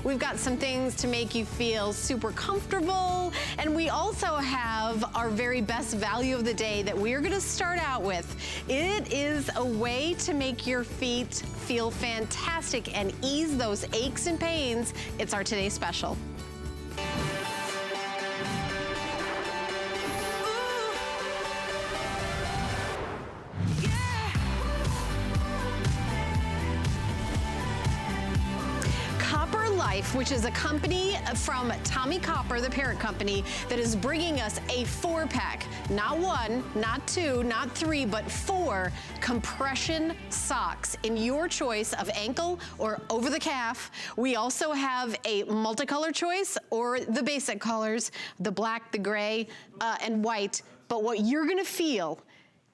We've got some things to make you feel super comfortable, and we also have our very best value of the day that we're gonna start out with. It is a way to make your feet feel fantastic and ease those aches and pains. It's our today's special. Which is a company from Tommy Copper, the parent company, that is bringing us a 4-pack, not 1, not 2, not 3, but 4 compression socks in your choice of ankle or over the calf. We also have a multicolor choice or the basic colors, the black, the gray, and white. But what you're gonna feel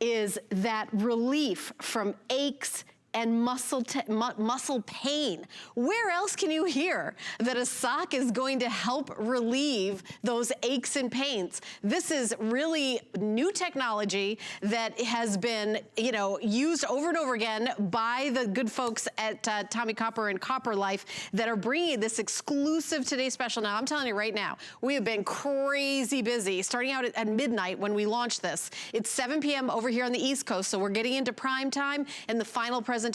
is that relief from aches and muscle pain. Where else can you hear that a sock is going to help relieve those aches and pains? This is really new technology that has been, used over and over again by the good folks at Tommy Copper and Copper Life that are bringing this exclusive Today Special. Now, I'm telling you right now, we have been crazy busy, starting out at midnight when we launched this. It's 7 p.m. over here on the East Coast, so we're getting into prime time and the final presentations.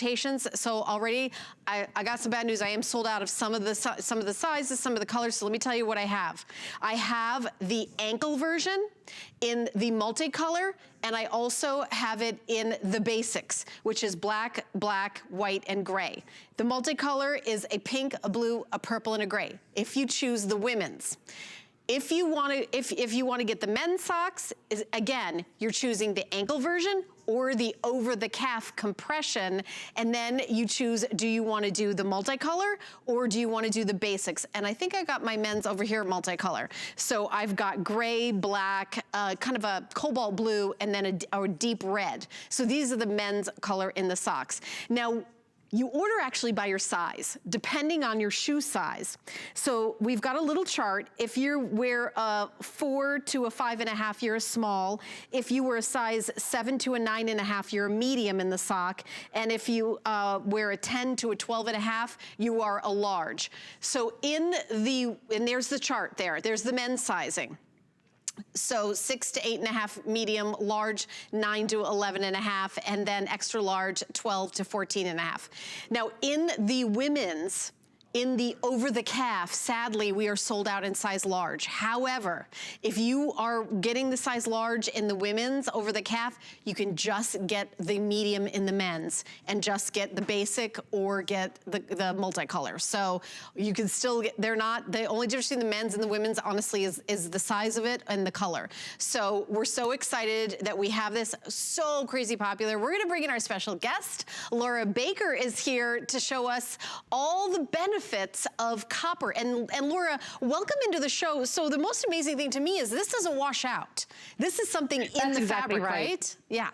So already, I got some bad news. I am sold out of some of the sizes, some of the colors. So let me tell you what I have. I have the ankle version in the multicolor, and I also have it in the basics, which is black, white, and gray. The multicolor is a pink, a blue, a purple, and a gray. If you choose the women's. If you want to get the men's socks, again, you're choosing the ankle version or the over the calf compression, and then you choose, do you want to do the multicolor or do you want to do the basics? And I think I got my men's over here multicolor. So I've got gray, black, kind of a cobalt blue, and then a deep red. So these are the men's color in the socks. Now, you order actually by your size, depending on your shoe size. So we've got a little chart. If you wear a 4 to a 5.5, you're a small. If you were a size 7 to a 9.5, you're a medium in the sock. And if you wear a 10 to a 12.5, you are a large. So and there's the chart there. There's the men's sizing. So 6 to 8.5 medium, large 9 to 11.5, and then extra large 12 to 14.5. Now in the women's, in the over the calf, sadly, we are sold out in size large. However, if you are getting the size large in the women's over the calf, you can just get the medium in the men's and just get the basic or get the multicolor. So you can still get, the only difference between the men's and the women's, honestly, is the size of it and the color. So we're so excited that we have this so crazy popular. We're gonna bring in our special guest. Laura Baker is here to show us all the benefits of copper. And Laura, welcome into the show. So the most amazing thing to me is this doesn't wash out. This is something in the fabric, right? Yeah.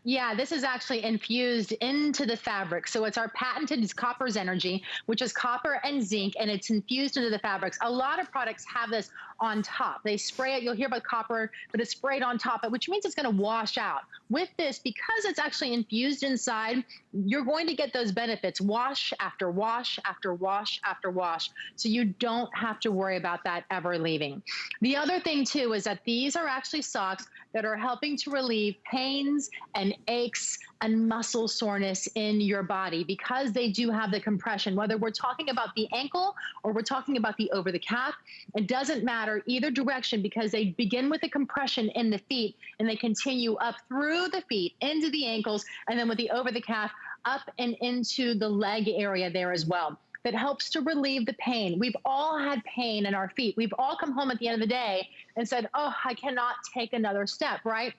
Yeah, this is actually infused into the fabric. So it's our patented Copper's Energy, which is copper and zinc, and it's infused into the fabrics. A lot of products have this on top. They spray it, you'll hear about copper, but it's sprayed on top, which means it's gonna wash out. With this, because it's actually infused inside, you're going to get those benefits wash after wash after wash after wash. So you don't have to worry about that ever leaving. The other thing too is that these are actually socks that are helping to relieve pains and aches and muscle soreness in your body because they do have the compression. Whether we're talking about the ankle or we're talking about the over the calf, it doesn't matter either direction because they begin with the compression in the feet and they continue up through the feet into the ankles, and then with the over the calf up and into the leg area there as well. That helps to relieve the pain. We've all had pain in our feet. We've all come home at the end of the day and said, oh, I cannot take another step, right?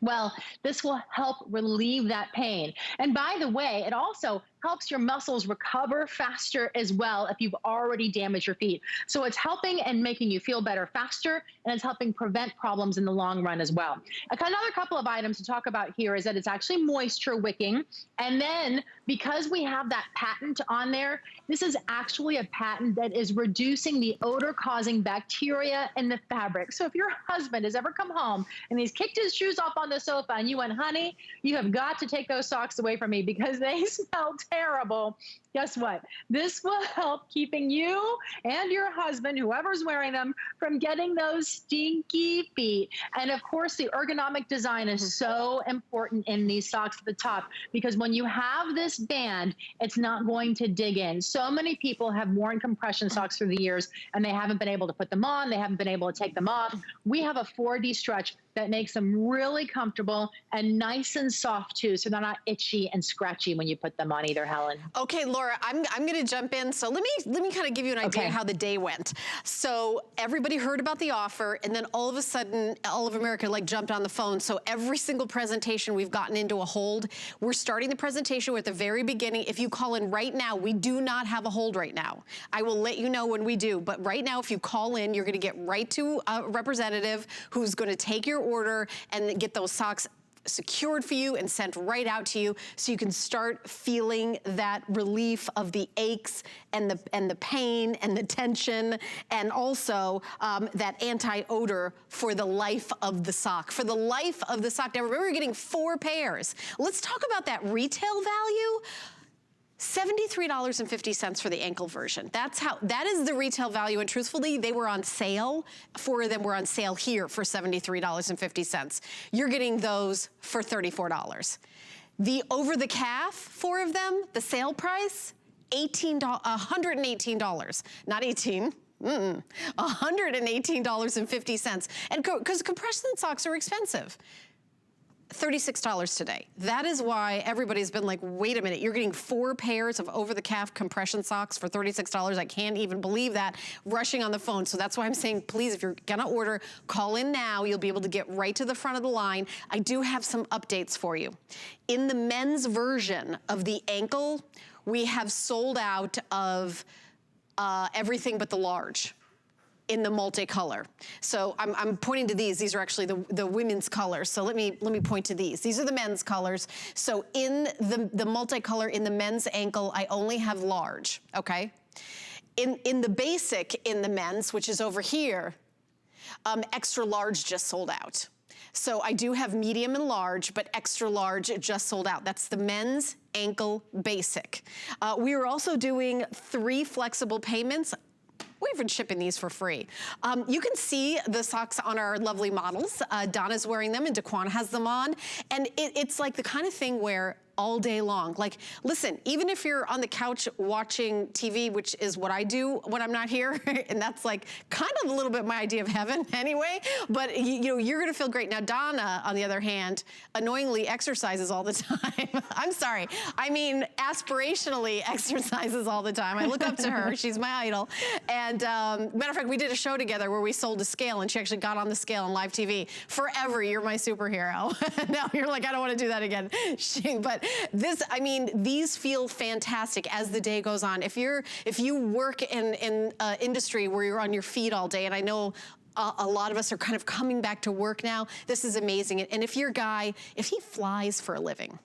Well, this will help relieve that pain. And by the way, it also helps your muscles recover faster as well if you've already damaged your feet. So it's helping and making you feel better faster, and it's helping prevent problems in the long run as well. Another couple of items to talk about here is that it's actually moisture wicking. And then because we have that patent on there, this is actually a patent that is reducing the odor-causing bacteria in the fabric. So if your husband has ever come home and he's kicked his shoes off on the sofa and you went, honey, you have got to take those socks away from me because they smell terrible. guess what? This will help keeping you and your husband, whoever's wearing them, from getting those stinky feet. And of course, the ergonomic design is so important in these socks at the top, because when you have this band, it's not going to dig in. So many people have worn compression socks through the years and they haven't been able to put them on. They haven't been able to take them off. We have a 4D stretch that makes them really comfortable and nice and soft too, so they're not itchy and scratchy when you put them on either, Helen. Okay, Laura, I'm going to jump in. So let me kind of give you an idea how the day went. So everybody heard about the offer, and then all of a sudden, all of America like jumped on the phone. So every single presentation we've gotten into a hold. We're starting the presentation at the very beginning. If you call in right now, we do not have a hold right now. I will let you know when we do, but right now, if you call in, you're going to get right to a representative who's going to take your order and get those socks secured for you and sent right out to you, so you can start feeling that relief of the aches and the pain and the tension, and also that anti-odor for the life of the sock. For the life of the sock. Now remember, you're getting 4 pairs. Let's talk about that retail value. $73.50 for the ankle version. That is the retail value, and truthfully, they were on sale. 4 of them were on sale here for $73.50. You're getting those for $34. The over the calf, 4 of them, the sale price, $118, not 18. $118.50. And because compression socks are expensive. $36 today. That is why everybody's been like, wait a minute, you're getting 4 pairs of over-the-calf compression socks for $36. I can't even believe that. Rushing on the phone. So that's why I'm saying, please, if you're gonna order, call in now. You'll be able to get right to the front of the line. I do have some updates for you. In the men's version of the ankle, we have sold out of everything but the large in the multicolor. So I'm pointing to these. These are actually the women's colors. So let me point to these. These are the men's colors. So in the multicolor in the men's ankle, I only have large, okay? In the basic in the men's, which is over here, extra large just sold out. So I do have medium and large, but extra large just sold out. That's the men's ankle basic. We are also doing 3 flexible payments. We've been shipping these for free. You can see the socks on our lovely models. Donna's wearing them and Daquan has them on. And it's like the kind of thing where all day long. Like, listen, even if you're on the couch watching TV, which is what I do when I'm not here, and that's like kind of a little bit my idea of heaven anyway, but you know, you're gonna feel great. Now, Donna, on the other hand, annoyingly exercises all the time. I'm sorry. I mean, aspirationally exercises all the time. I look up to her. She's my idol. And matter of fact, we did a show together where we sold a scale, and she actually got on the scale on live TV. Forever, you're my superhero. Now you're like, I don't want to do that again. But this, I mean, these feel fantastic as the day goes on. If you work in industry where you're on your feet all day, and I know a lot of us are kind of coming back to work now, this is amazing. And if your guy, if he flies for a living,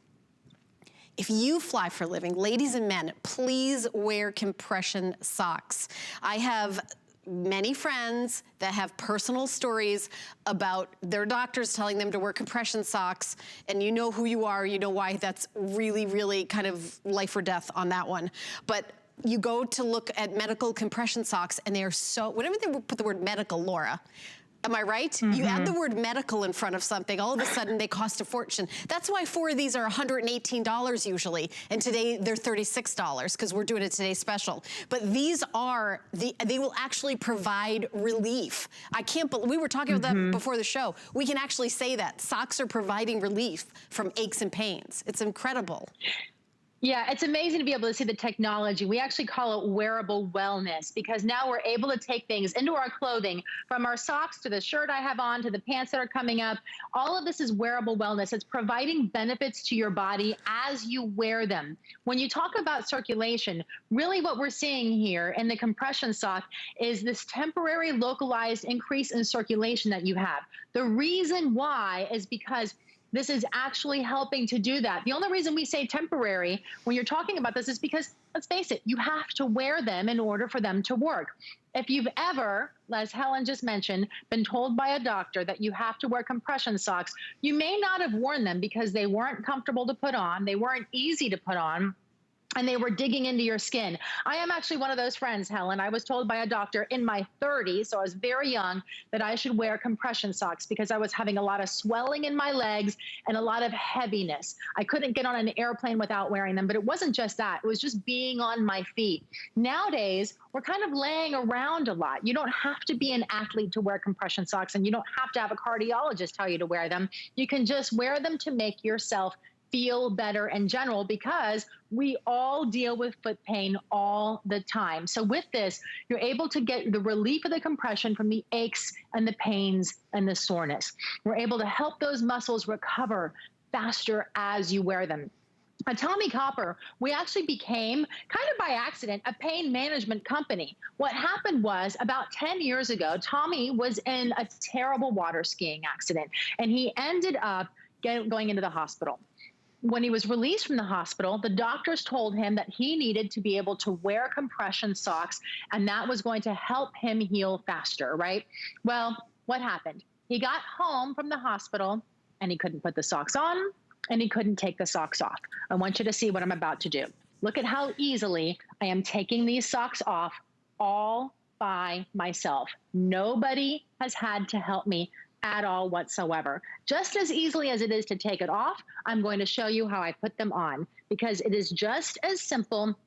if you fly for a living, ladies and men, please wear compression socks. I have many friends that have personal stories about their doctors telling them to wear compression socks, and you know who you are, you know why that's really, really kind of life or death on that one. But you go to look at medical compression socks, and they are so, whenever they put the word medical, Laura, am I right? Mm-hmm. You add the word medical in front of something, all of a sudden they cost a fortune. That's why 4 of these are $118 usually, and today they're $36 because we're doing a Today Special. But these are, they will actually provide relief. I can't believe, we were talking about that before the show. We can actually say that. Socks are providing relief from aches and pains. It's incredible. Yeah, it's amazing to be able to see the technology. We actually call it wearable wellness, because now we're able to take things into our clothing, from our socks to the shirt I have on to the pants that are coming up. All of this is wearable wellness. It's providing benefits to your body as you wear them. When you talk about circulation, really what we're seeing here in the compression sock is this temporary localized increase in circulation that you have. The reason why is because this is actually helping to do that. The only reason we say temporary when you're talking about this is because, let's face it, you have to wear them in order for them to work. If you've ever, as Helen just mentioned, been told by a doctor that you have to wear compression socks, you may not have worn them because they weren't comfortable to put on, they weren't easy to put on, and they were digging into your skin. I am actually one of those friends, Helen. I was told by a doctor in my 30s, so I was very young, that I should wear compression socks because I was having a lot of swelling in my legs and a lot of heaviness. I couldn't get on an airplane without wearing them, but it wasn't just that. It was just being on my feet. Nowadays, we're kind of laying around a lot. You don't have to be an athlete to wear compression socks, and you don't have to have a cardiologist tell you to wear them. You can just wear them to make yourself feel better in general, because we all deal with foot pain all the time. So with this, you're able to get the relief of the compression from the aches and the pains and the soreness. We're able to help those muscles recover faster as you wear them. At Tommy Copper, we actually became, kind of by accident, a pain management company. What happened was, about 10 years ago, Tommy was in a terrible water skiing accident, and he ended up going into the hospital. When he was released from the hospital, the doctors told him that he needed to be able to wear compression socks, and that was going to help him heal faster, right? Well, what happened? He got home from the hospital, and he couldn't put the socks on, and he couldn't take the socks off. I want you to see what I'm about to do. Look at how easily I am taking these socks off all by myself. Nobody has had to help me at all whatsoever. Just as easily as it is to take it off, I'm going to show you how I put them on, because it is just as simple.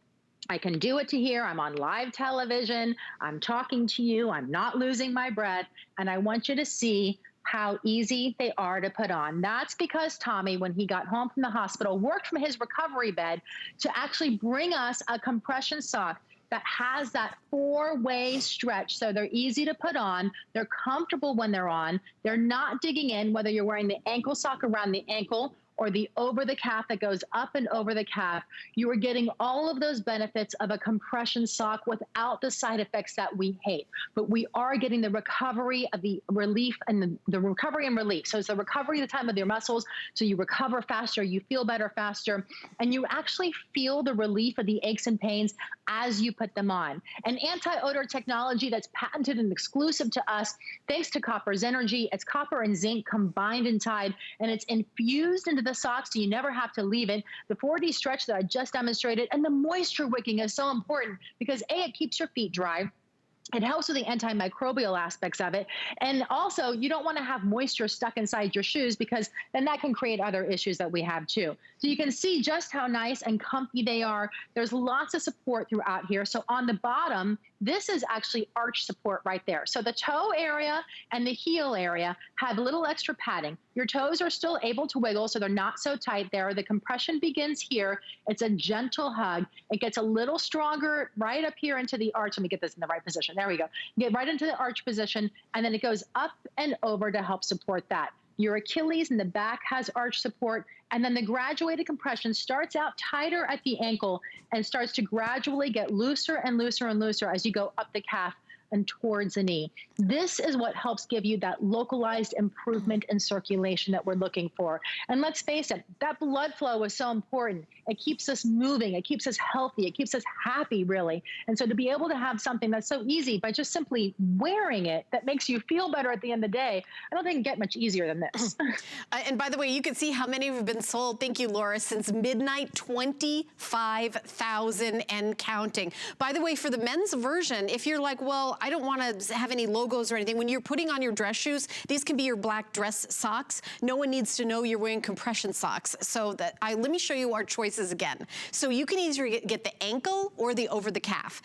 I can do it to here. I'm on live television. I'm talking to you. I'm not losing my breath. And I want you to see how easy they are to put on. That's because Tommy, when he got home from the hospital, worked from his recovery bed to actually bring us a compression sock that has that 4-way stretch. So they're easy to put on. They're comfortable when they're on. They're not digging in, whether you're wearing the ankle sock around the ankle or the over the calf that goes up and over the calf. You are getting all of those benefits of a compression sock without the side effects that we hate. But we are getting the recovery of the relief and the recovery and relief. So it's the recovery of the time of your muscles. So you recover faster, you feel better faster, and you actually feel the relief of the aches and pains as you put them on. An anti-odor technology that's patented and exclusive to us, thanks to Copper's energy. It's copper and zinc combined inside, and it's infused into the socks, so you never have to leave it. The 4D stretch that I just demonstrated, and the moisture wicking is so important because A, it keeps your feet dry. It helps with the antimicrobial aspects of it. And also, you don't want to have moisture stuck inside your shoes, because then that can create other issues that we have too. So you can see just how nice and comfy they are. There's lots of support throughout here. So on the bottom, this is actually arch support right there. So the toe area and the heel area have a little extra padding. Your toes are still able to wiggle, so they're not so tight there. The compression begins here. It's a gentle hug. It gets a little stronger right up here into the arch. Let me get this in the right position. There we go. Get right into the arch position, and then it goes up and over to help support that. Your Achilles in the back has arch support, and then the graduated compression starts out tighter at the ankle and starts to gradually get looser and looser and looser as you go up the calf and towards the knee. This is what helps give you that localized improvement in circulation that we're looking for. And let's face it, that blood flow is so important. It keeps us moving, it keeps us healthy, it keeps us happy, really. And so to be able to have something that's so easy by just simply wearing it, that makes you feel better at the end of the day, I don't think it can get much easier than this. And by the way, you can see how many have been sold. Thank you, Laura. Since midnight, 25,000 and counting. By the way, for the men's version, if you're like, well, I don't want to have any logos or anything, when you're putting on your dress shoes, these can be your black dress socks. No one needs to know you're wearing compression socks. So that let me show you our choices again. So you can either get the ankle or the over the calf.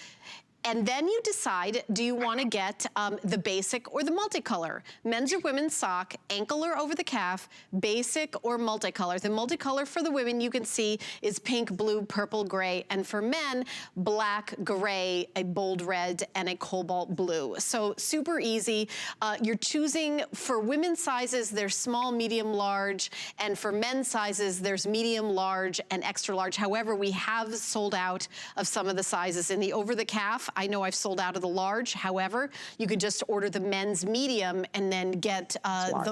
And then you decide, do you want to get the basic or the multicolor? Men's or women's sock, ankle or over the calf, basic or multicolor. The multicolor for the women, you can see, is pink, blue, purple, gray. And for men, black, gray, a bold red, and a cobalt blue. So super easy. You're choosing, for women's sizes, there's small, medium, large. And for men's sizes, there's medium, large, and extra large. However, we have sold out of some of the sizes. In the over the calf, I know I've sold out of the large. However, you could just order the men's medium and then get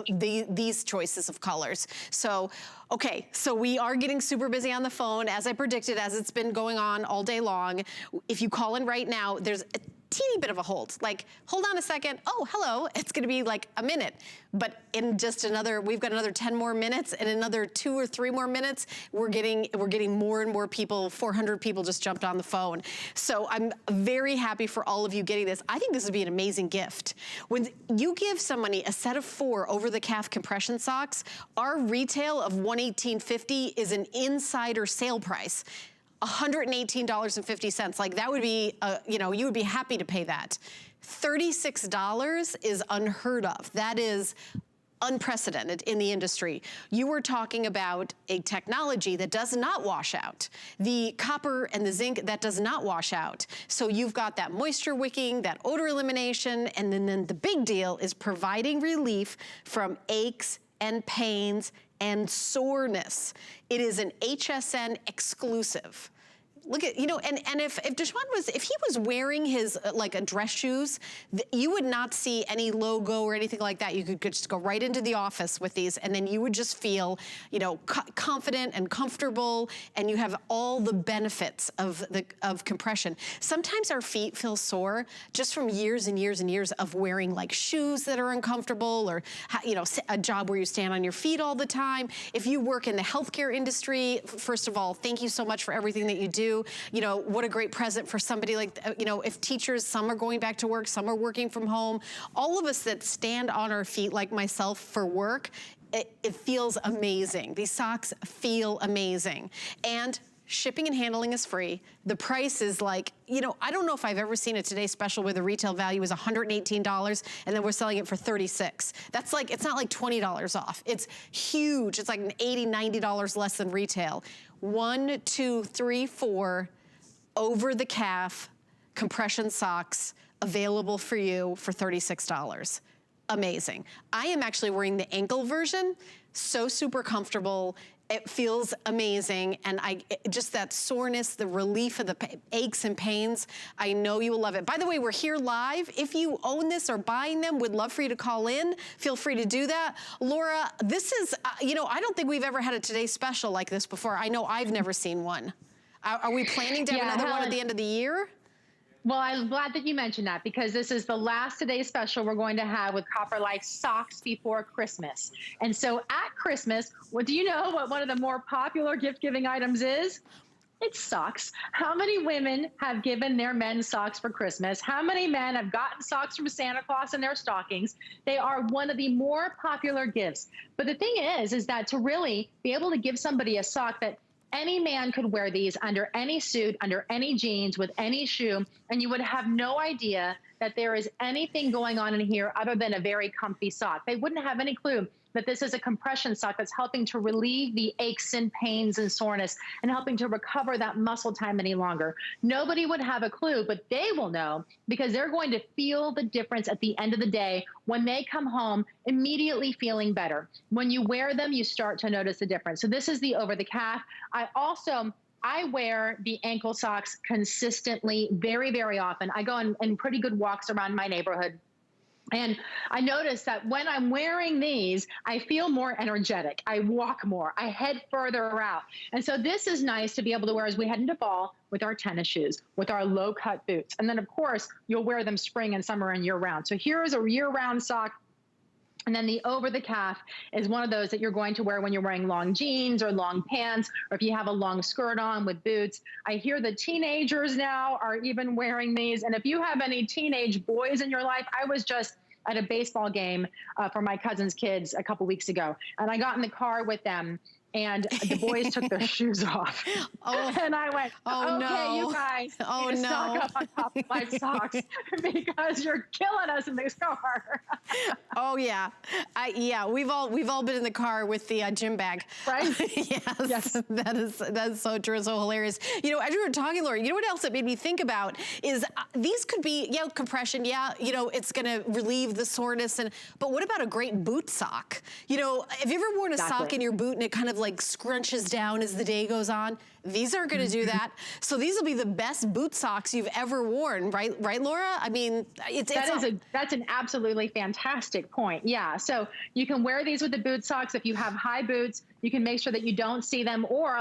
these choices of colors. So, okay, so we are getting super busy on the phone, as I predicted, as it's been going on all day long. If you call in right now, there's teeny bit of a hold. Like, hold on a second. Oh, hello. It's going to be like a minute. But in just another, we've got another 10 more minutes, and another 2 or 3 more minutes, we're getting more and more people. 400 people just jumped on the phone. So I'm very happy for all of you getting this. I think this would be an amazing gift. When you give somebody a set of 4 over-the-calf compression socks, our retail of $118.50 is an insider sale price. $118.50. Like, that would be, you know, you would be happy to pay that. $36 is unheard of. That is unprecedented in the industry. You were talking about a technology that does not wash out. The copper and the zinc, that does not wash out. So you've got that moisture wicking, that odor elimination, and then the big deal is providing relief from aches and pains and soreness. It is an HSN exclusive. Look at, you know, and if Deshaun was, if he was wearing his like a dress shoes, you would not see any logo or anything like that. You could just go right into the office with these, and then you would just feel, you know, confident and comfortable, and you have all the benefits of compression. Sometimes our feet feel sore just from years and years and years of wearing like shoes that are uncomfortable, or, you know, a job where you stand on your feet all the time. If you work in the healthcare industry, first of all, thank you so much for everything that you do. You know, what a great present for somebody like, you know, if teachers, some are going back to work, some are working from home. All of us that stand on our feet like myself for work, it feels amazing. These socks feel amazing. And shipping and handling is free. The price is like, you know, I don't know if I've ever seen a Today Special where the retail value is $118 and then we're selling it for $36. That's like, it's not like $20 off. It's huge. It's like $80, $90 less than retail. 1, 2, 3, 4 over the calf compression socks available for you for $36. Amazing. I am actually wearing the ankle version. So super comfortable. It feels amazing, and just that soreness, the relief of the aches and pains, I know you will love it. By the way, we're here live. If you own this or buying them, would love for you to call in. Feel free to do that. Laura, this is, you know, I don't think we've ever had a Today Special like this before. I know I've never seen one. Are we planning to have another one at the end of the year? Well, I'm glad that you mentioned that, because this is the last Today Special we're going to have with Copper Life socks before Christmas. And so at Christmas, what do you know what one of the more popular gift-giving items is? It's socks. How many women have given their men socks for Christmas? How many men have gotten socks from Santa Claus in their stockings? They are one of the more popular gifts. But the thing is that to really be able to give somebody a sock that any man could wear these under any suit, under any jeans, with any shoe, and you would have no idea that there is anything going on in here other than a very comfy sock. They wouldn't have any clue that this is a compression sock that's helping to relieve the aches and pains and soreness and helping to recover that muscle time any longer. Nobody would have a clue, but they will know, because they're going to feel the difference at the end of the day when they come home immediately feeling better. When you wear them, you start to notice the difference. So this is the over the calf. I wear the ankle socks consistently, very, very often. I go in pretty good walks around my neighborhood. And I notice that when I'm wearing these, I feel more energetic. I walk more. I head further out. And so this is nice to be able to wear as we head into fall with our tennis shoes, with our low-cut boots. And then, of course, you'll wear them spring and summer and year-round. So here is a year-round sock. And then the over the calf is one of those that you're going to wear when you're wearing long jeans or long pants, or if you have a long skirt on with boots. I hear the teenagers now are even wearing these. And if you have any teenage boys in your life, I was just at a baseball game for my cousin's kids a couple weeks ago, and I got in the car with them, and the boys took their shoes off. Oh, and I went, okay, no. You guys need to stock up on Top Life socks because you're killing us in this car. Oh yeah, yeah. We've all been in the car with the gym bag, right? Yes. That is so true, so hilarious. You know, as you were talking, Laura, you know what else it made me think about is these could be, yeah, compression. Yeah, you know, it's going to relieve the soreness, but what about a great boot sock? You know, have you ever worn a sock in your boot and it kind of like scrunches down as the day goes on? These are going to do that. So these will be the best boot socks you've ever worn, right, Laura? I mean, that's an absolutely fantastic point. Yeah, so you can wear these with the boot socks if you have high boots. You can make sure that you don't see them. Or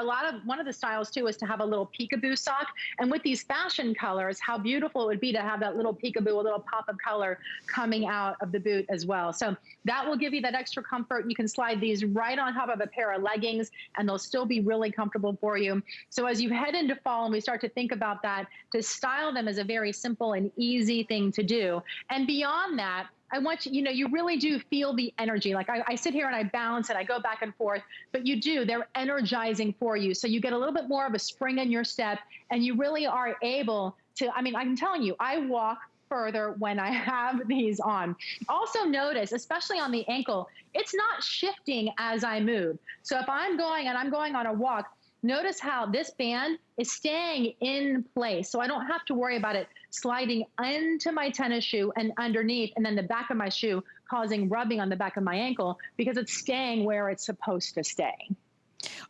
one of the styles too is to have a little peekaboo sock. And with these fashion colors, how beautiful it would be to have that little peekaboo, a little pop of color coming out of the boot as well. So that will give you that extra comfort. You can slide these right on top of a pair of leggings and they'll still be really comfortable for you. So as you head into fall and we start to think about that, to style them is a very simple and easy thing to do. And beyond that, I want you, you really do feel the energy. Like I sit here and I balance and I go back and forth, but they're energizing for you. So you get a little bit more of a spring in your step and you really are able to, I'm telling you, I walk further when I have these on. Also notice, especially on the ankle, it's not shifting as I move. So if I'm going on a walk, notice how this band is staying in place. So I don't have to worry about it sliding into my tennis shoe and underneath, and then the back of my shoe causing rubbing on the back of my ankle because it's staying where it's supposed to stay.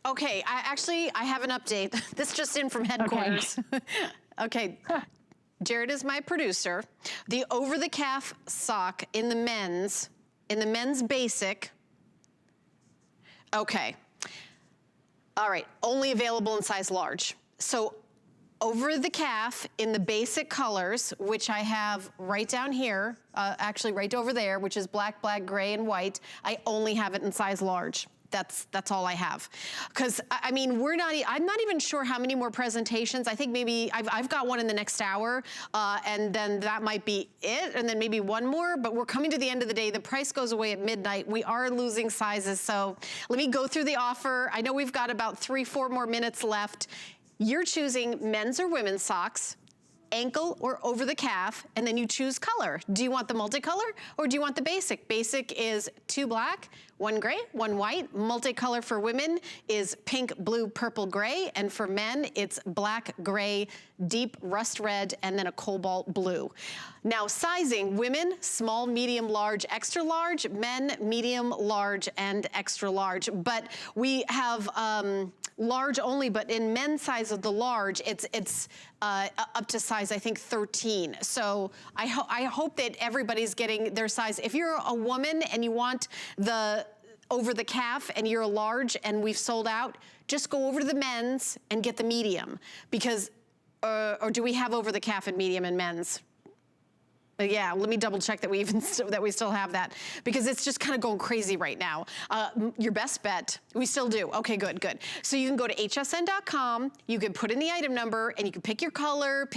Okay, I have an update. This just in from headquarters. Okay. Jared is my producer. The over-the-calf sock in the men's basic. Okay. All right, only available in size large. So over the calf in the basic colors, which I have right down here, actually right over there, which is black, gray, and white, I only have it in size large. That's all I have. Because, I'm not even sure how many more presentations. I think maybe, I've got one in the next hour, and then that might be it, and then maybe one more, but we're coming to the end of the day. The price goes away at midnight. We are losing sizes, so let me go through the offer. I know we've got about 3-4 more minutes left. You're choosing men's or women's socks, ankle or over the calf, and then you choose color. Do you want the multicolor or do you want the basic? Basic is 2 black, 1 gray, 1 white. Multicolor for women is pink, blue, purple, gray, and for men it's black, gray, deep rust red, and then a cobalt blue. Now sizing, women, small, medium, large, extra large, men, medium, large, and extra large. But we have large only, but in men's size of the large, it's up to size, I think, 13. So I hope that everybody's getting their size. If you're a woman and you want the over the calf and you're a large and we've sold out, just go over to the men's and get the medium. Because, or do we have over the calf and medium in men's? Yeah, let me double check that we still have that, because it's just kind of going crazy right now. Your best bet, we still do. Okay, good. So you can go to hsn.com, you can put in the item number, and you can pick your color,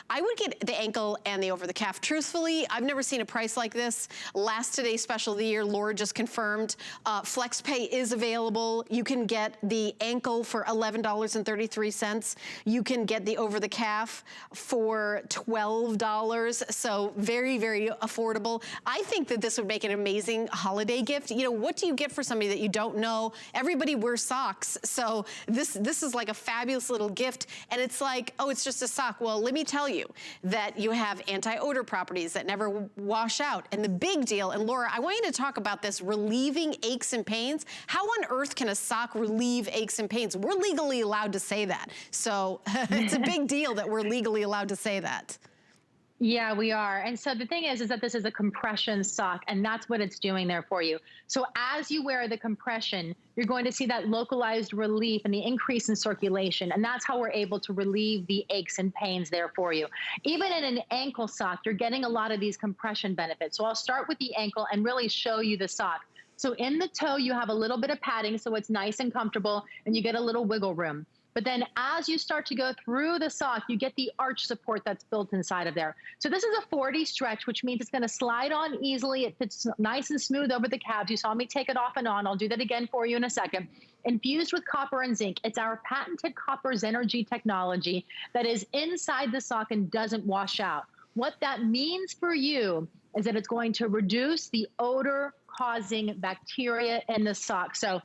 I would get the ankle and the over the calf. Truthfully, I've never seen a price like this. Last Today's Special of the Year, Laura just confirmed, Flex Pay is available. You can get the ankle for $11.33. You can get the over the calf for $12. So very, very affordable. I think that this would make an amazing holiday gift. What do you get for somebody that you don't know? Everybody wears socks. So this is like a fabulous little gift. And it's like, oh, it's just a sock. Well, let me tell you that you have anti-odor properties that never wash out. And the big deal, and Laura, I want you to talk about this, relieving aches and pains. How on earth can a sock relieve aches and pains? We're legally allowed to say that. So it's a big deal that we're legally allowed to say that. Yeah, we are. And so the thing is that this is a compression sock, and that's what it's doing there for you. So as you wear the compression, you're going to see that localized relief and the increase in circulation. And that's how we're able to relieve the aches and pains there for you. Even in an ankle sock, you're getting a lot of these compression benefits. So I'll start with the ankle and really show you the sock. So in the toe, you have a little bit of padding, so it's nice and comfortable, and you get a little wiggle room. But then as you start to go through the sock, you get the arch support that's built inside of there. So this is a 40 stretch, which means it's going to slide on easily. It fits nice and smooth over the calves. You saw me take it off and on. I'll do that again for you in a second. Infused with copper and zinc. It's our patented copper's energy technology that is inside the sock and doesn't wash out. What that means for you is that it's going to reduce the odor causing bacteria in the sock. So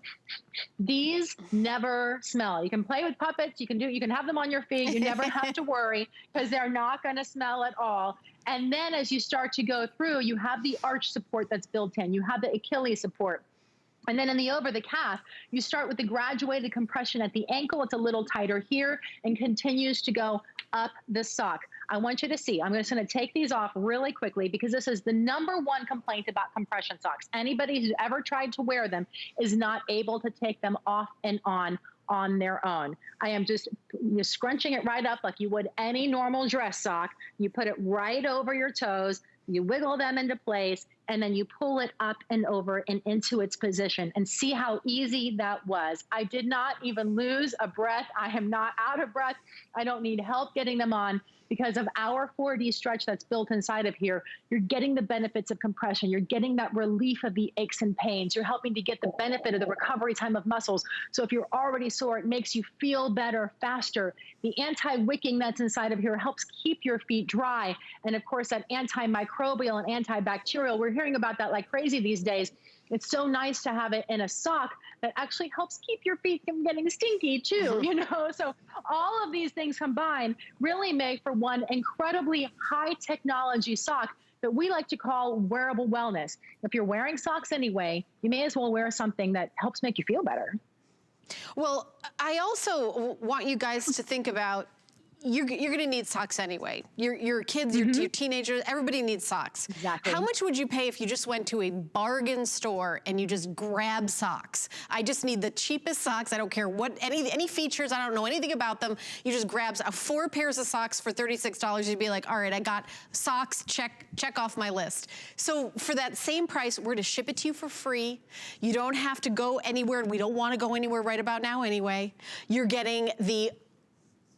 these never smell. You can play with puppets, you can have them on your feet, you never have to worry because they're not going to smell at all. And then as you start to go through, you have the arch support that's built in, you have the Achilles support. And then in the over the calf, you start with the graduated compression at the ankle. It's a little tighter here and continues to go up the sock. I want you to see. I'm just going to take these off really quickly because this is the #1 complaint about compression socks. Anybody who's ever tried to wear them is not able to take them off and on their own. I am just scrunching it right up like you would any normal dress sock. You put it right over your toes, you wiggle them into place, and then you pull it up and over and into its position, and see how easy that was. I did not even lose a breath. I am not out of breath. I don't need help getting them on because of our 4D stretch that's built inside of here. You're getting the benefits of compression. You're getting that relief of the aches and pains. You're helping to get the benefit of the recovery time of muscles. So if you're already sore, it makes you feel better faster. The anti-wicking that's inside of here helps keep your feet dry. And of course, that antimicrobial and antibacterial, we're hearing about that like crazy these days. It's so nice to have it in a sock that actually helps keep your feet from getting stinky too, you know? So all of these things combined really make for one incredibly high technology sock that we like to call wearable wellness. If you're wearing socks anyway, you may as well wear something that helps make you feel better. Well, I also want you guys to think about you're going to need socks anyway. Your kids, your teenagers, everybody needs socks. Exactly. How much would you pay if you just went to a bargain store and you just grab socks? I just need the cheapest socks. I don't care what, any features. I don't know anything about them. You just grab 4 pairs of socks for $36. You'd be like, all right, I got socks, check off my list. So for that same price, we're to ship it to you for free. You don't have to go anywhere, and we don't want to go anywhere right about now anyway. You're getting the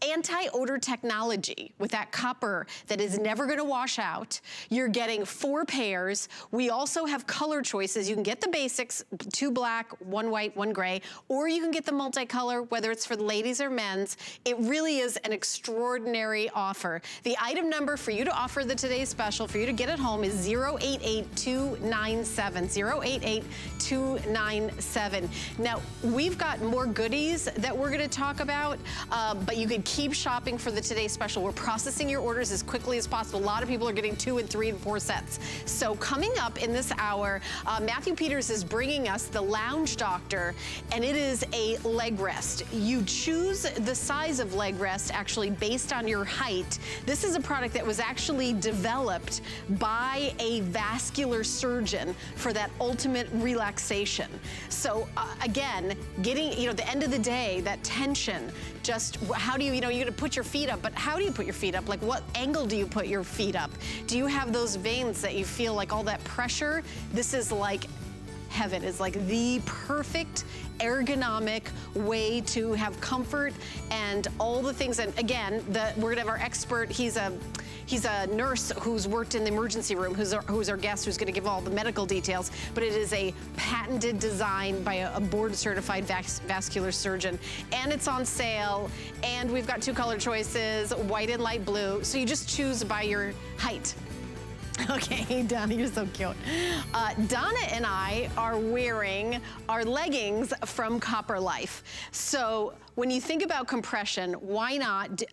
anti-odor technology with that copper that is never going to wash out. You're getting 4 pairs. We also have color choices. You can get the basics, 2 black, 1 white, 1 gray, or you can get the multicolor, whether it's for the ladies or men's. It really is an extraordinary offer. The item number for you to offer the today's special, for you to get it home, is 088297, 088297. Now, we've got more goodies that we're going to talk about, but you could keep shopping for the today's special. We're processing your orders as quickly as possible. A lot of people are getting 2 and 3 and 4 sets. So coming up in this hour, Matthew Peters is bringing us the Lounge Doctor, and it is a leg rest. You choose the size of leg rest actually based on your height. This is a product that was actually developed by a vascular surgeon for that ultimate relaxation. So again, getting, at the end of the day, that tension, just how do you, you're gonna put your feet up, but how do you put your feet up? Like, what angle do you put your feet up? Do you have those veins that you feel like all that pressure? This is like heaven. Is like the perfect ergonomic way to have comfort and all the things. And again, we're gonna have our expert. He's a nurse who's worked in the emergency room, who's our guest, who's gonna give all the medical details, but it is a patented design by a board-certified vascular surgeon, and it's on sale, and we've got 2 color choices, white and light blue, so you just choose by your height. Okay, Donna, you're so cute. Donna and I are wearing our leggings from Copper Life. So when you think about compression, why not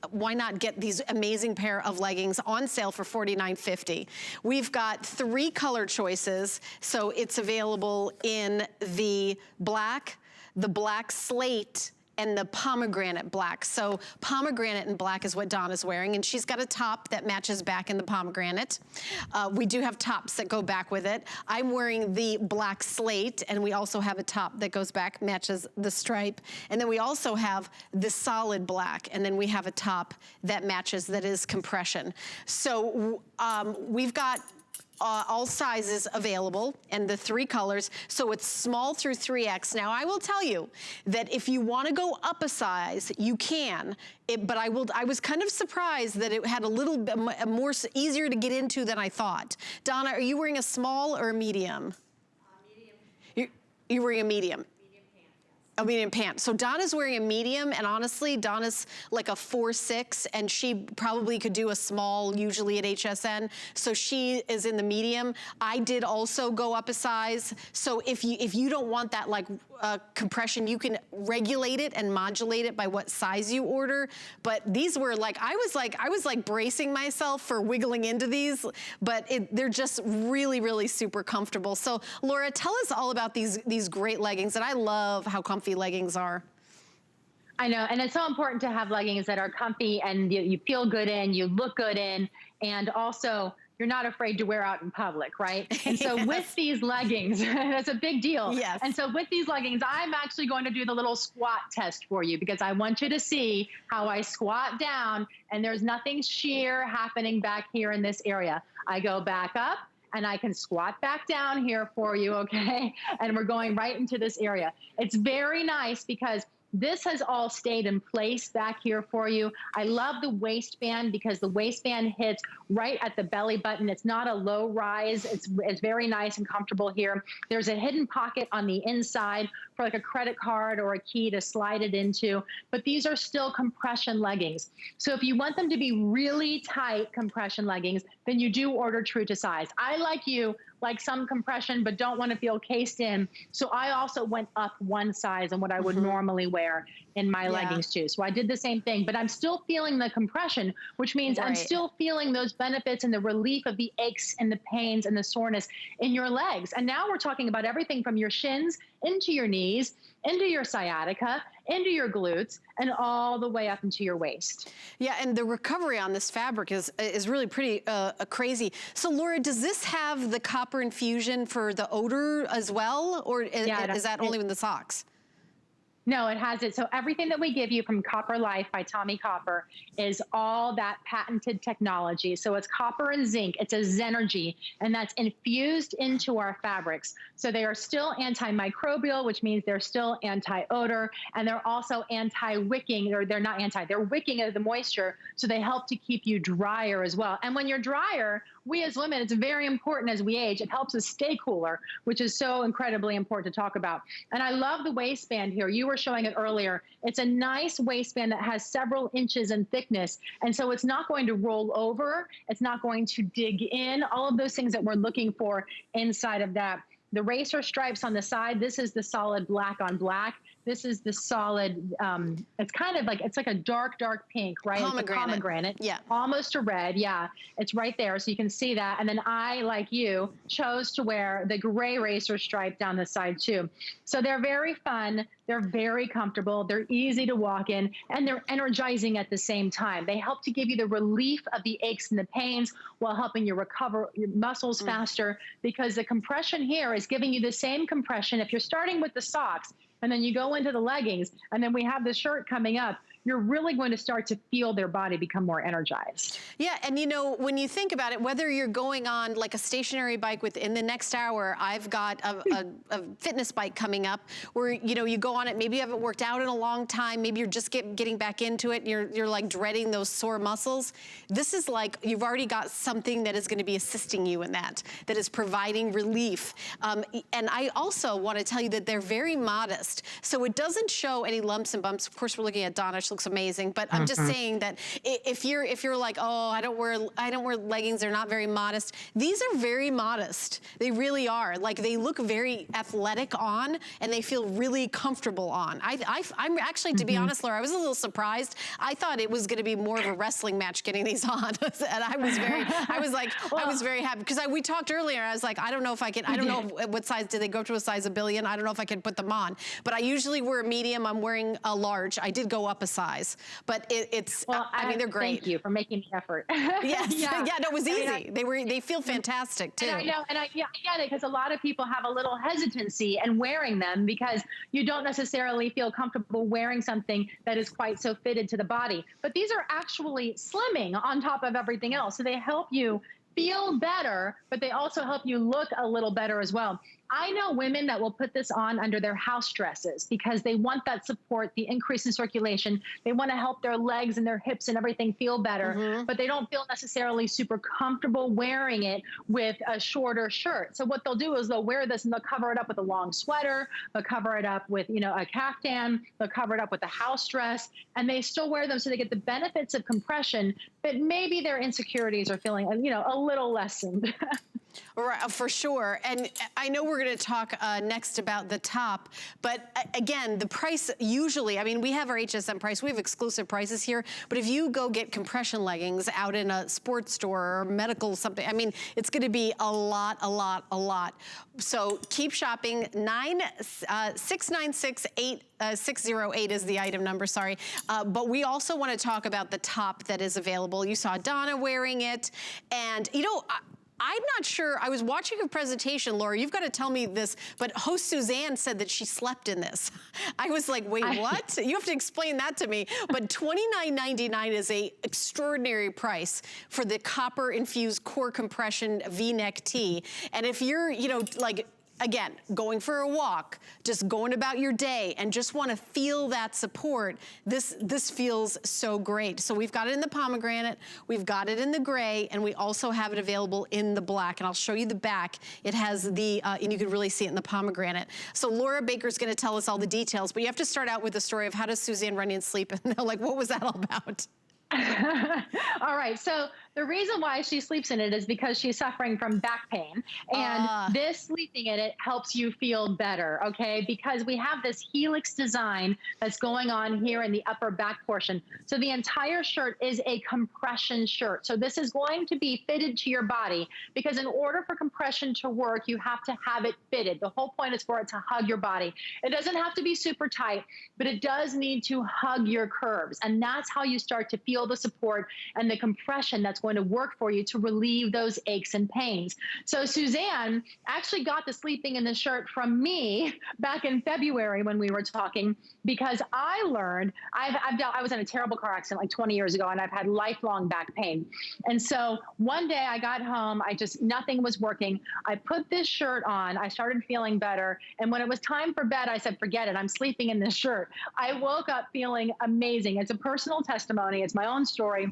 get these amazing pair of leggings on sale for $49.50? We've got 3 color choices, so it's available in the black slate, and the pomegranate black. So pomegranate and black is what Donna's wearing, and she's got a top that matches back in the pomegranate. We do have tops that go back with it. I'm wearing the black slate, and we also have a top that goes back, matches the stripe. And then we also have the solid black, and then we have a top that matches, that is compression. So we've got all sizes available and the 3 colors, so it's small through 3X. Now, I will tell you that if you want to go up a size, you can. But I was kind of surprised that it had a little bit more easier to get into than I thought. Donna, are you wearing a small or a medium? Medium. You're wearing a medium. A medium pant. So Donna's wearing a medium, and honestly, Donna's like a 4'6", and she probably could do a small usually at HSN. So she is in the medium. I did also go up a size. So if you don't want that like compression, you can regulate it and modulate it by what size you order. But these were like, I was like bracing myself for wiggling into these, but they're just really, really super comfortable. So Laura, tell us all about these great leggings, and I love how comfy leggings are. I know, and it's so important to have leggings that are comfy and you feel good in, you look good in, and also you're not afraid to wear out in public, right? And so with Yes. these leggings, that's a big deal. And Yes. so with these leggings, I'm actually going to do the little squat test for you because I want you to see how I squat down and there's nothing sheer happening back here in this area. I go back up and I can squat back down here for you, okay? And we're going right into this area. It's very nice because this has all stayed in place back here for you. I love the waistband because the waistband hits right at the belly button. It's not a low rise. It's very nice and comfortable here. There's a hidden pocket on the inside for like a credit card or a key to slide it into, but these are still compression leggings. So if you want them to be really tight compression leggings, then you do order true to size. I, like you, like some compression, but don't want to feel cased in. So I also went up one size on what I would normally wear in my leggings too. So I did the same thing, but I'm still feeling the compression, which means I'm still feeling those benefits and the relief of the aches and the pains and the soreness in your legs. And now we're talking about everything from your shins into your knees, into your sciatica, into your glutes, and all the way up into your waist. Yeah, and the recovery on this fabric is really pretty crazy. So Laura, does this have the copper infusion for the odor as well? Or is that only in the socks? No, it has it. So everything that we give you from Copper Life by Tommy Copper is all that patented technology. So it's copper and zinc. It's a Zenergy, and that's infused into our fabrics. So they are still antimicrobial, which means they're still anti-odor, and they're also anti-wicking, or they're not anti, they're wicking of the moisture, so they help to keep you drier as well. And when you're drier, we as women, it's very important as we age. It helps us stay cooler, which is so incredibly important to talk about. And I love the waistband here. You were showing it earlier. It's a nice waistband that has several inches in thickness. And so it's not going to roll over. It's not going to dig in. All of those things that we're looking for inside of that. The racer stripes on the side, this is the solid black on black. This is the solid, it's kind of like, it's like a dark, dark pink, right? It's a pomegranate. Yeah. Almost a red, yeah. It's right there, so you can see that. And then I, like you, chose to wear the gray racer stripe down the side too. So they're very fun, they're very comfortable, they're easy to walk in, and they're energizing at the same time. They help to give you the relief of the aches and the pains while helping you recover your muscles faster, because the compression here is giving you the same compression. If you're starting with the socks, and then you go into the leggings, and then we have the shirt coming up, you're really going to start to feel their body become more energized. Yeah, and you know, when you think about it, whether you're going on like a stationary bike within the next hour, I've got a fitness bike coming up where, you know, you go on it, maybe you haven't worked out in a long time, maybe you're just getting back into it, and you're like dreading those sore muscles. This is like, you've already got something that is gonna be assisting you in that is providing relief. And I also wanna tell you that they're very modest. So it doesn't show any lumps and bumps. Of course, we're looking at Donna, she looks amazing, but I'm just saying that if you're like, oh, I don't wear leggings, they're not very modest. These are very modest. They really are. Like, they look very athletic on, and they feel really comfortable on. I'm actually, to be honest, Laura, I was a little surprised. I thought it was gonna be more of a wrestling match getting these on. And I was very happy, because we talked earlier, I was like, I don't know if I can, I don't know what size, did they go to a size 1 billion? I don't know if I can put them on. But I usually wear a medium, I'm wearing a large. I did go up a size, but I mean, they're great. Thank you for making the effort. Yes, yeah, no, it was easy. They feel fantastic too. And I know, and I get it, because a lot of people have a little hesitancy in wearing them because you don't necessarily feel comfortable wearing something that is quite so fitted to the body. But these are actually slimming on top of everything else. So they help you feel better, but they also help you look a little better as well. I know women that will put this on under their house dresses because they want that support, the increase in circulation. They want to help their legs and their hips and everything feel better, but they don't feel necessarily super comfortable wearing it with a shorter shirt. So what they'll do is they'll wear this and they'll cover it up with a long sweater, they'll cover it up with, you know, a caftan, they'll cover it up with a house dress, and they still wear them so they get the benefits of compression, but maybe their insecurities are feeling, you know, a little lessened. Right, for sure. And I know we're going to talk next about the top, but again, the price usually, I mean, we have our HSN price, we have exclusive prices here, but if you go get compression leggings out in a sports store or medical something, I mean, it's going to be a lot. So keep shopping. 696-8608 is the item number, sorry. But we also want to talk about the top that is available. You saw Donna wearing it, and you know, I'm not sure, I was watching a presentation, Laura, you've got to tell me this, but host Suzanne said that she slept in this. I was like, wait, what? You have to explain that to me. But $29.99 is a extraordinary price for the copper infused core compression V-neck tee. And if you're, you know, like, again, going for a walk, just going about your day and just want to feel that support, this feels so great. So we've got it in the pomegranate, we've got it in the gray, and we also have it available in the black. And I'll show you the back. It has the, and you can really see it in the pomegranate. So Laura Baker's going to tell us all the details, but you have to start out with the story of how does Suzanne Runyon sleep? And they're like, what was that all about? All right, so the reason why she sleeps in it is because she's suffering from back pain, and this sleeping in it helps you feel better, okay? Because we have this helix design that's going on here in the upper back portion. So the entire shirt is a compression shirt. So this is going to be fitted to your body, because in order for compression to work, you have to have it fitted. The whole point is for it to hug your body. It doesn't have to be super tight, but it does need to hug your curves, and that's how you start to feel the support and the compression that's going to work for you to relieve those aches and pains. So Suzanne actually got the sleeping in the shirt from me back in February when we were talking, because I learned, I was in a terrible car accident like 20 years ago, and I've had lifelong back pain. And so one day I got home, nothing was working. I put this shirt on, I started feeling better. And when it was time for bed, I said, forget it, I'm sleeping in this shirt. I woke up feeling amazing. It's a personal testimony. It's my own story.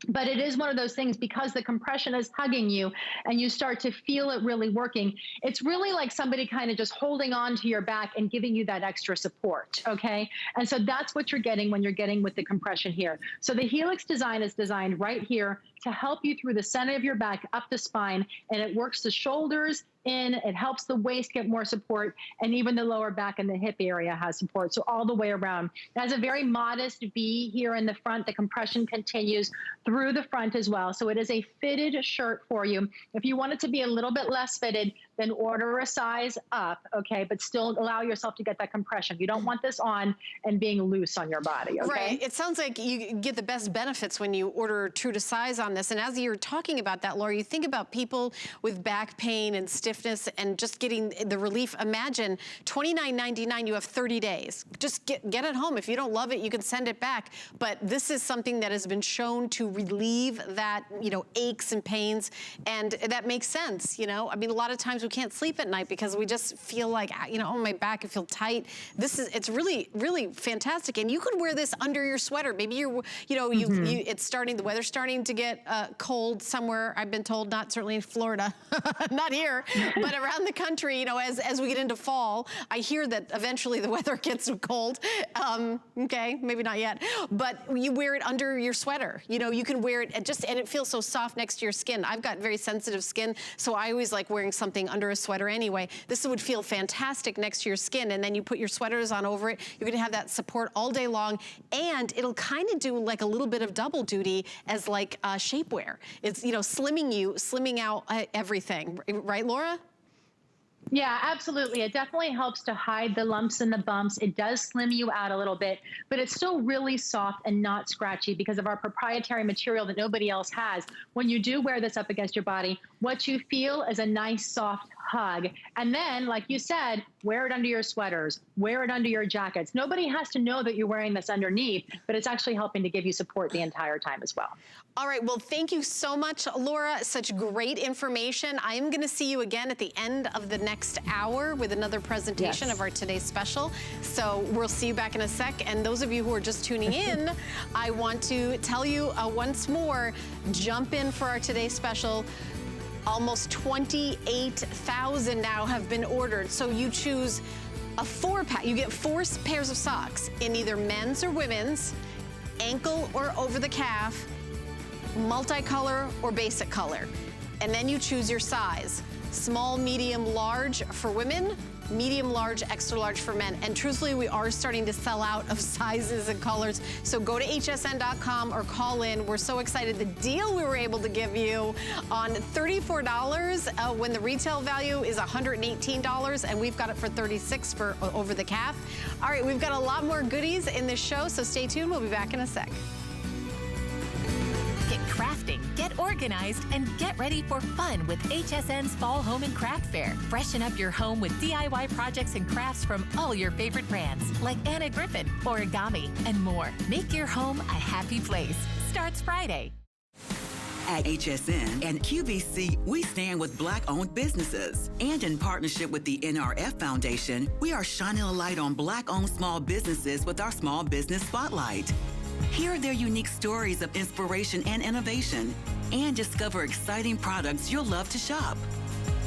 But it is one of those things, because the compression is hugging you and you start to feel it really working. It's really like somebody kind of just holding on to your back and giving you that extra support, okay? And so that's what you're getting when you're getting with the compression here. So the helix design is designed right here to help you through the center of your back, up the spine, and it works the shoulders in, it helps the waist get more support, and even the lower back and the hip area has support, so all the way around. It has a very modest V here in the front. The compression continues through the front as well, so it is a fitted shirt for you. If you want it to be a little bit less fitted, then order a size up, okay, but still allow yourself to get that compression. You don't want this on and being loose on your body, okay? Right, it sounds like you get the best benefits when you order true to size on this. And as you're talking about that, Laura, you think about people with back pain and stiffness and just getting the relief. Imagine $29.99, you have 30 days. Just get it home. If you don't love it, you can send it back. But this is something that has been shown to relieve that, you know, aches and pains. And that makes sense, you know? I mean, a lot of times we can't sleep at night because we just feel like, you know, oh, my back, I feel tight. It's really, really fantastic. And you could wear this under your sweater. Maybe you're, you know, it's starting, the weather's starting to get cold somewhere, I've been told, not certainly in Florida, not here, but around the country, you know, as we get into fall, I hear that eventually the weather gets cold. Okay, maybe not yet, but you wear it under your sweater. You know, you can wear it and it feels so soft next to your skin. I've got very sensitive skin, so I always like wearing something under a sweater anyway. This would feel fantastic next to your skin, and then you put your sweaters on over it. You're gonna have that support all day long, and it'll kind of do like a little bit of double duty as like shapewear. It's, you know, slimming out everything, right, Laura? Yeah, absolutely. It definitely helps to hide the lumps and the bumps. It does slim you out a little bit, but it's still really soft and not scratchy because of our proprietary material that nobody else has. When you do wear this up against your body, what you feel is a nice soft hug. And then, like you said, wear it under your sweaters, wear it under your jackets. Nobody has to know that you're wearing this underneath, but it's actually helping to give you support the entire time as well. All right, well, thank you so much, Laura. Such great information. I am gonna see you again at the end of the next hour with another presentation of our today's special. So we'll see you back in a sec. And those of you who are just tuning in, I want to tell you once more, jump in for our today's special. Almost 28,000 now have been ordered. So you choose a 4-pack. You get 4 pairs of socks in either men's or women's, ankle or over the calf, multicolor or basic color. and then you choose your size. Small, medium, large for women, medium, large, extra large for men. And truthfully, we are starting to sell out of sizes and colors. So go to hsn.com or call in. We're so excited. The deal we were able to give you on $34 when the retail value is $118, and we've got it for $36 for over the calf. All right, we've got a lot more goodies in this show, so stay tuned. We'll be back in a sec. Get crafting, get organized, and get ready for fun with HSN's Fall Home and Craft Fair. Freshen up your home with DIY projects and crafts from all your favorite brands, like Anna Griffin, Origami, and more. Make your home a happy place. Starts Friday. At HSN and QVC, we stand with Black-owned businesses. And in partnership with the NRF Foundation, we are shining a light on Black-owned small businesses with our Small Business Spotlight. Hear their unique stories of inspiration and innovation, and discover exciting products you'll love to shop.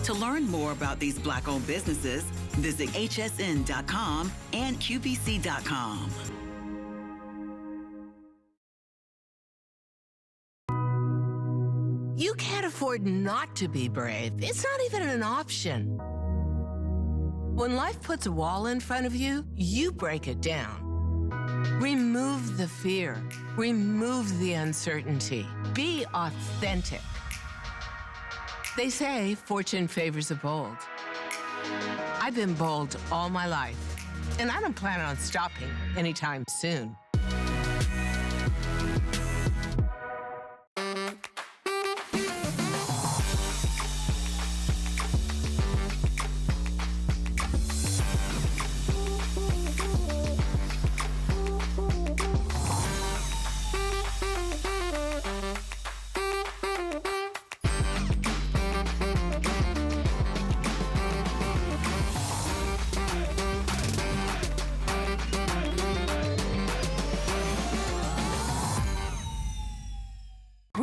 To learn more about these Black-owned businesses, visit hsn.com and qvc.com. You can't afford not to be brave. It's not even an option. When life puts a wall in front of you, you break it down. Remove the fear. Remove the uncertainty. Be authentic. They say fortune favors the bold. I've been bold all my life, and I don't plan on stopping anytime soon.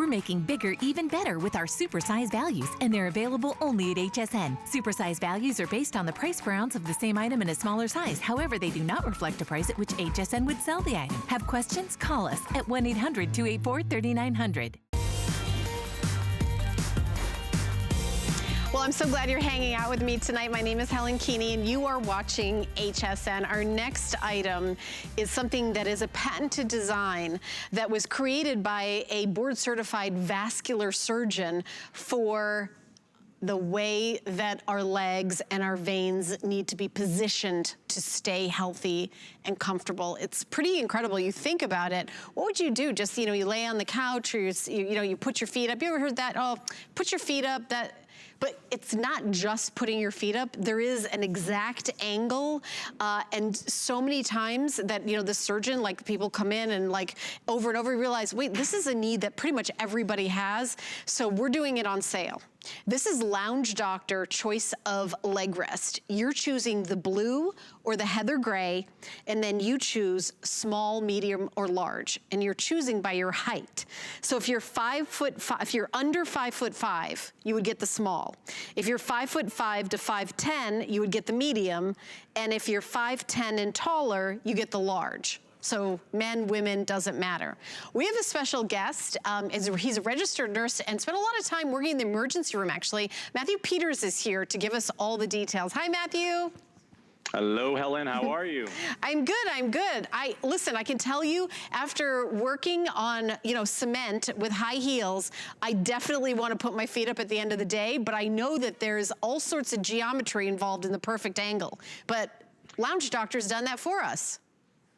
Making bigger even better with our supersize values, and they're available only at HSN. Supersize values are based on the price per ounce of the same item in a smaller size. However, they do not reflect a price at which HSN would sell the item. Have questions? Call us at 1-800-284-3900. Well, I'm so glad you're hanging out with me tonight. My name is Helen Keeney, and you are watching HSN. Our next item is something that is a patented design that was created by a board-certified vascular surgeon for the way that our legs and our veins need to be positioned to stay healthy and comfortable. It's pretty incredible. You think about it, what would you do? Just, you lay on the couch, or you put your feet up. You ever heard that? Oh, put your feet up. But it's not just putting your feet up. There is an exact angle, and so many times that, the surgeon, like, people come in and, like, over and over realize, wait, this is a need that pretty much everybody has, so we're doing it on sale. This is Lounge Doctor Choice of Leg Rest. You're choosing the blue or the heather gray, and then you choose small, medium, or large, and you're choosing by your height. So if you're 5'5", if you're under 5'5", you would get the small. If you're 5'5" to 5'10", you would get the medium, and if you're 5'10" and taller, you get the large. So men, women, doesn't matter. We have a special guest. He's a registered nurse and spent a lot of time working in the emergency room, actually. Matthew Peters is here to give us all the details. Hi, Matthew. Hello, Helen. How are you? I'm good. I'm good. Listen, I can tell you, after working on, cement with high heels, I definitely want to put my feet up at the end of the day, but I know that there's all sorts of geometry involved in the perfect angle. But Lounge Doctor's done that for us.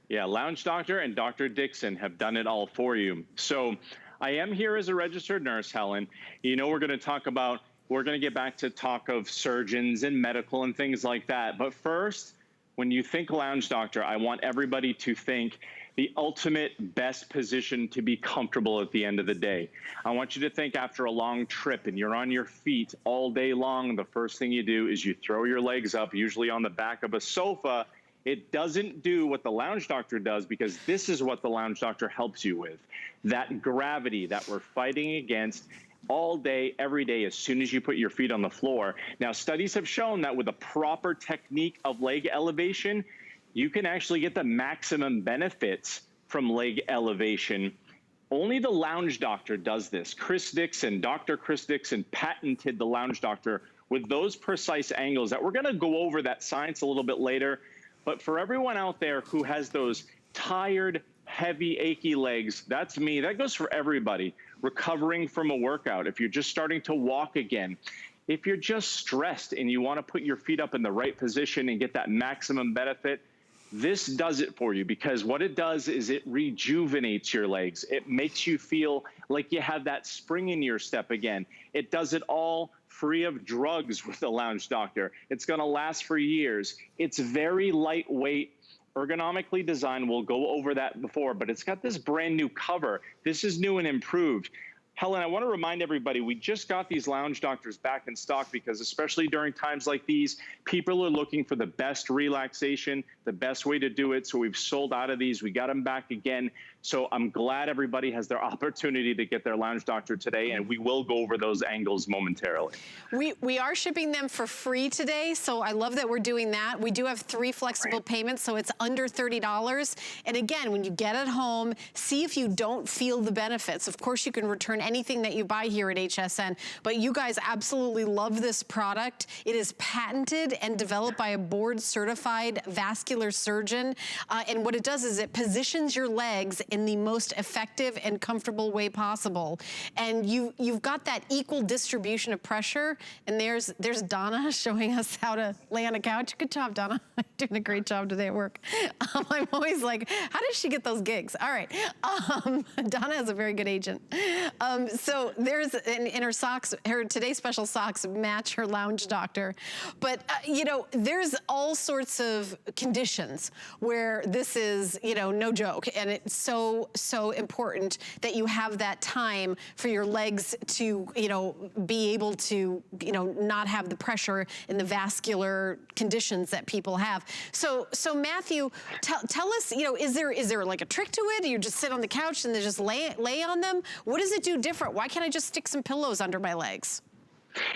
Yeah, Lounge Doctor and Dr. Dixon have done it all for you. So I am here as a registered nurse, Helen. We're going to get back to talk of surgeons and medical and things like that. But first, when you think Lounge Doctor, I want everybody to think the ultimate best position to be comfortable at the end of the day. I want you to think after a long trip and you're on your feet all day long, the first thing you do is you throw your legs up, usually on the back of a sofa. It doesn't do what the Lounge Doctor does, because this is what the Lounge Doctor helps you with. That gravity that we're fighting against all day, every day, as soon as you put your feet on the floor. Now, studies have shown that with a proper technique of leg elevation, you can actually get the maximum benefits from leg elevation Only the Lounge Doctor does this. Dr. Chris Dixon patented the Lounge Doctor with those precise angles that we're gonna go over that science a little bit later. But for everyone out there who has those tired, heavy, achy legs, that's me. That goes for everybody. Recovering from a workout, if you're just starting to walk again, if you're just stressed and you want to put your feet up in the right position and get that maximum benefit, this does it for you, because what it does is it rejuvenates your legs. It makes you feel like you have that spring in your step again. It does it all free of drugs with the Lounge Doctor. It's going to last for years. It's very lightweight, ergonomically designed. We'll go over that before, but it's got this brand new cover. This is new and improved. Helen, I want to remind everybody, we just got these Lounge Doctors back in stock because especially during times like these, people are looking for the best relaxation, the best way to do it. So we've sold out of these. We got them back again. So I'm glad everybody has their opportunity to get their Lounge Doctor today, and we will go over those angles momentarily. We are shipping them for free today, so I love that we're doing that. We do have 3 flexible payments, so it's under $30. And again, when you get it home, see if you don't feel the benefits. Of course, you can return anything that you buy here at HSN, but you guys absolutely love this product. It is patented and developed by a board-certified vascular surgeon, and what it does is it positions your legs in the most effective and comfortable way possible. And you've got that equal distribution of pressure. And there's Donna showing us how to lay on a couch. Good job, Donna. You're doing a great job today at work. I'm always like, how does she get those gigs? All right. Donna is a very good agent. So there's, in her socks, her today's special socks match her Lounge Doctor. But, you know, there's all sorts of conditions where this is, you know, no joke. And it's so important that you have that time for your legs to, you know, be able to, you know, not have the pressure and the vascular conditions that people have. So Matthew, tell us, you know, is there like a trick to it? Do you just sit on the couch and then just lay on them? What does it do different? Why can't I just stick some pillows under my legs?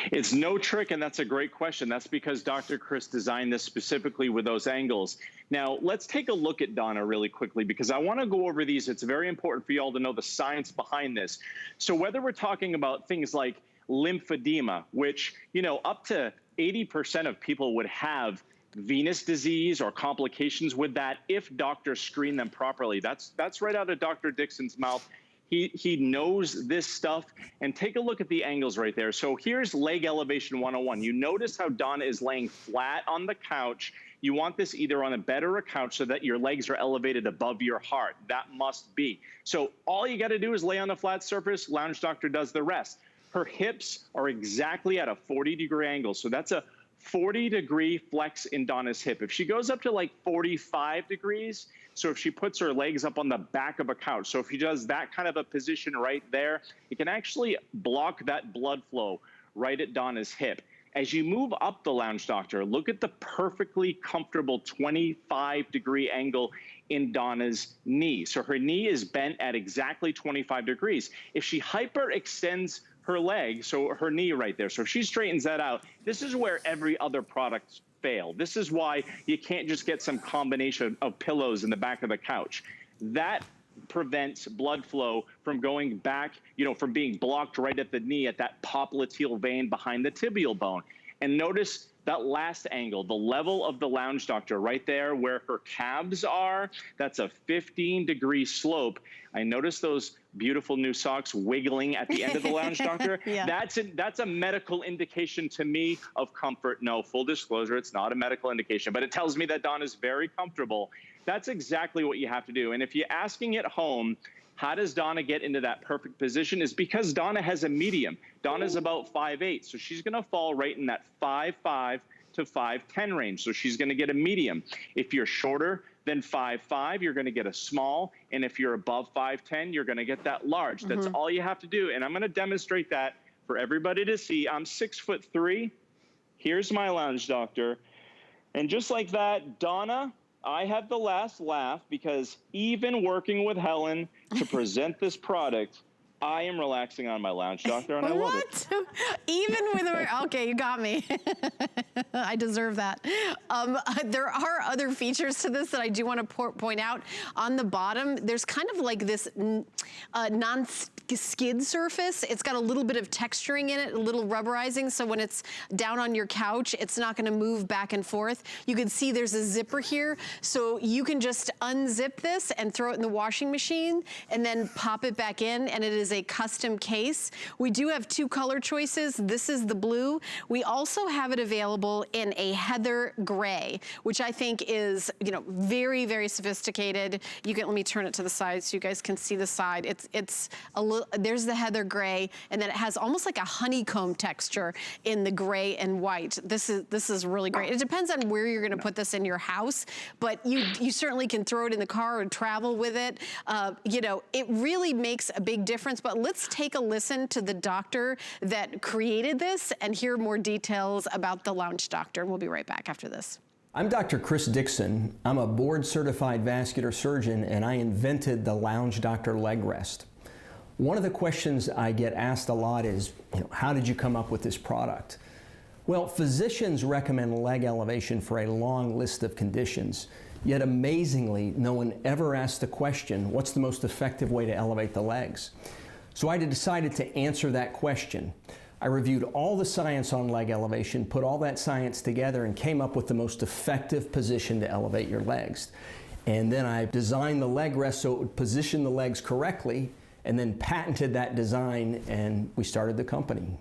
It's no trick, and that's a great question. That's because Dr. Chris designed this specifically with those angles. Now, let's take a look at Donna really quickly, because I want to go over these. It's very important for you all to know the science behind this. So whether we're talking about things like lymphedema, which, you know, up to 80% of people would have venous disease or complications with that if doctors screen them properly. That's right out of Dr. Dixon's mouth. He knows this stuff. And take a look at the angles right there. So here's leg elevation 101. You notice how Donna is laying flat on the couch. You want this either on a bed or a couch so that your legs are elevated above your heart. That must be. So all you got to do is lay on a flat surface. Lounge Doctor does the rest. Her hips are exactly at a 40-degree angle. So that's a 40-degree flex in Donna's hip. If she goes up to like 45 degrees, so if she puts her legs up on the back of a couch, so if she does that kind of a position right there, it can actually block that blood flow right at Donna's hip. As you move up the Lounge Doctor, look at the perfectly comfortable 25-degree angle in Donna's knee. So her knee is bent at exactly 25 degrees. If she hyperextends her leg, so her knee right there, so if she straightens that out, this is where every other product fail. This is why you can't just get some combination of pillows in the back of the couch. That prevents blood flow from going back, you know, from being blocked right at the knee at that popliteal vein behind the tibial bone. And notice that last angle, the level of the Lounge Doctor right there where her calves are, that's a 15-degree slope. I noticed those beautiful new socks wiggling at the end of the Lounge Doctor. Yeah. That's a medical indication to me of comfort. No, full disclosure, it's not a medical indication, but it tells me that Donna's very comfortable. That's exactly what you have to do. And if you're asking at home, how does Donna get into that perfect position? Is because Donna has a medium. Donna's about 5'8", so she's gonna fall right in that 5'5" to 5'10" range. So she's gonna get a medium. If you're shorter than 5'5", you're gonna get a small. And if you're above 5'10", you're gonna get that large. That's all you have to do. And I'm gonna demonstrate that for everybody to see. I'm 6'3". Here's my Lounge Doctor. And just like that, Donna, I had the last laugh because even working with Helen to present this product, I am relaxing on my lounge, doctor, and I love it. Even with okay, you got me. I deserve that. There are other features to this that I do want to point out. On the bottom, there's kind of like this non-skid surface. It's got a little bit of texturing in it, a little rubberizing, so when it's down on your couch, it's not going to move back and forth. You can see there's a zipper here, so you can just unzip this and throw it in the washing machine and then pop it back in, and it is a custom case. We do have two color choices. This is the blue. We also have it available in a heather gray, which I think is, you know, very, very sophisticated. You can, let me turn it to the side so you guys can see the side. It's a little, there's the heather gray, and then it has almost like a honeycomb texture in the gray and white. This is really great. It depends on where you're gonna put this in your house, but you certainly can throw it in the car or travel with it. You know, it really makes a big difference, but let's take a listen to the doctor that created this and hear more details about the Lounge Doctor, and we'll be right back after this. I'm Dr. Chris Dixon. I'm a board-certified vascular surgeon, and I invented the Lounge Doctor leg rest. One of the questions I get asked a lot is, you know, how did you come up with this product? Well, physicians recommend leg elevation for a long list of conditions, yet amazingly, no one ever asked the question, what's the most effective way to elevate the legs? So I decided to answer that question. I reviewed all the science on leg elevation, put all that science together, and came up with the most effective position to elevate your legs. And then I designed the leg rest so it would position the legs correctly, and then patented that design, and we started the company.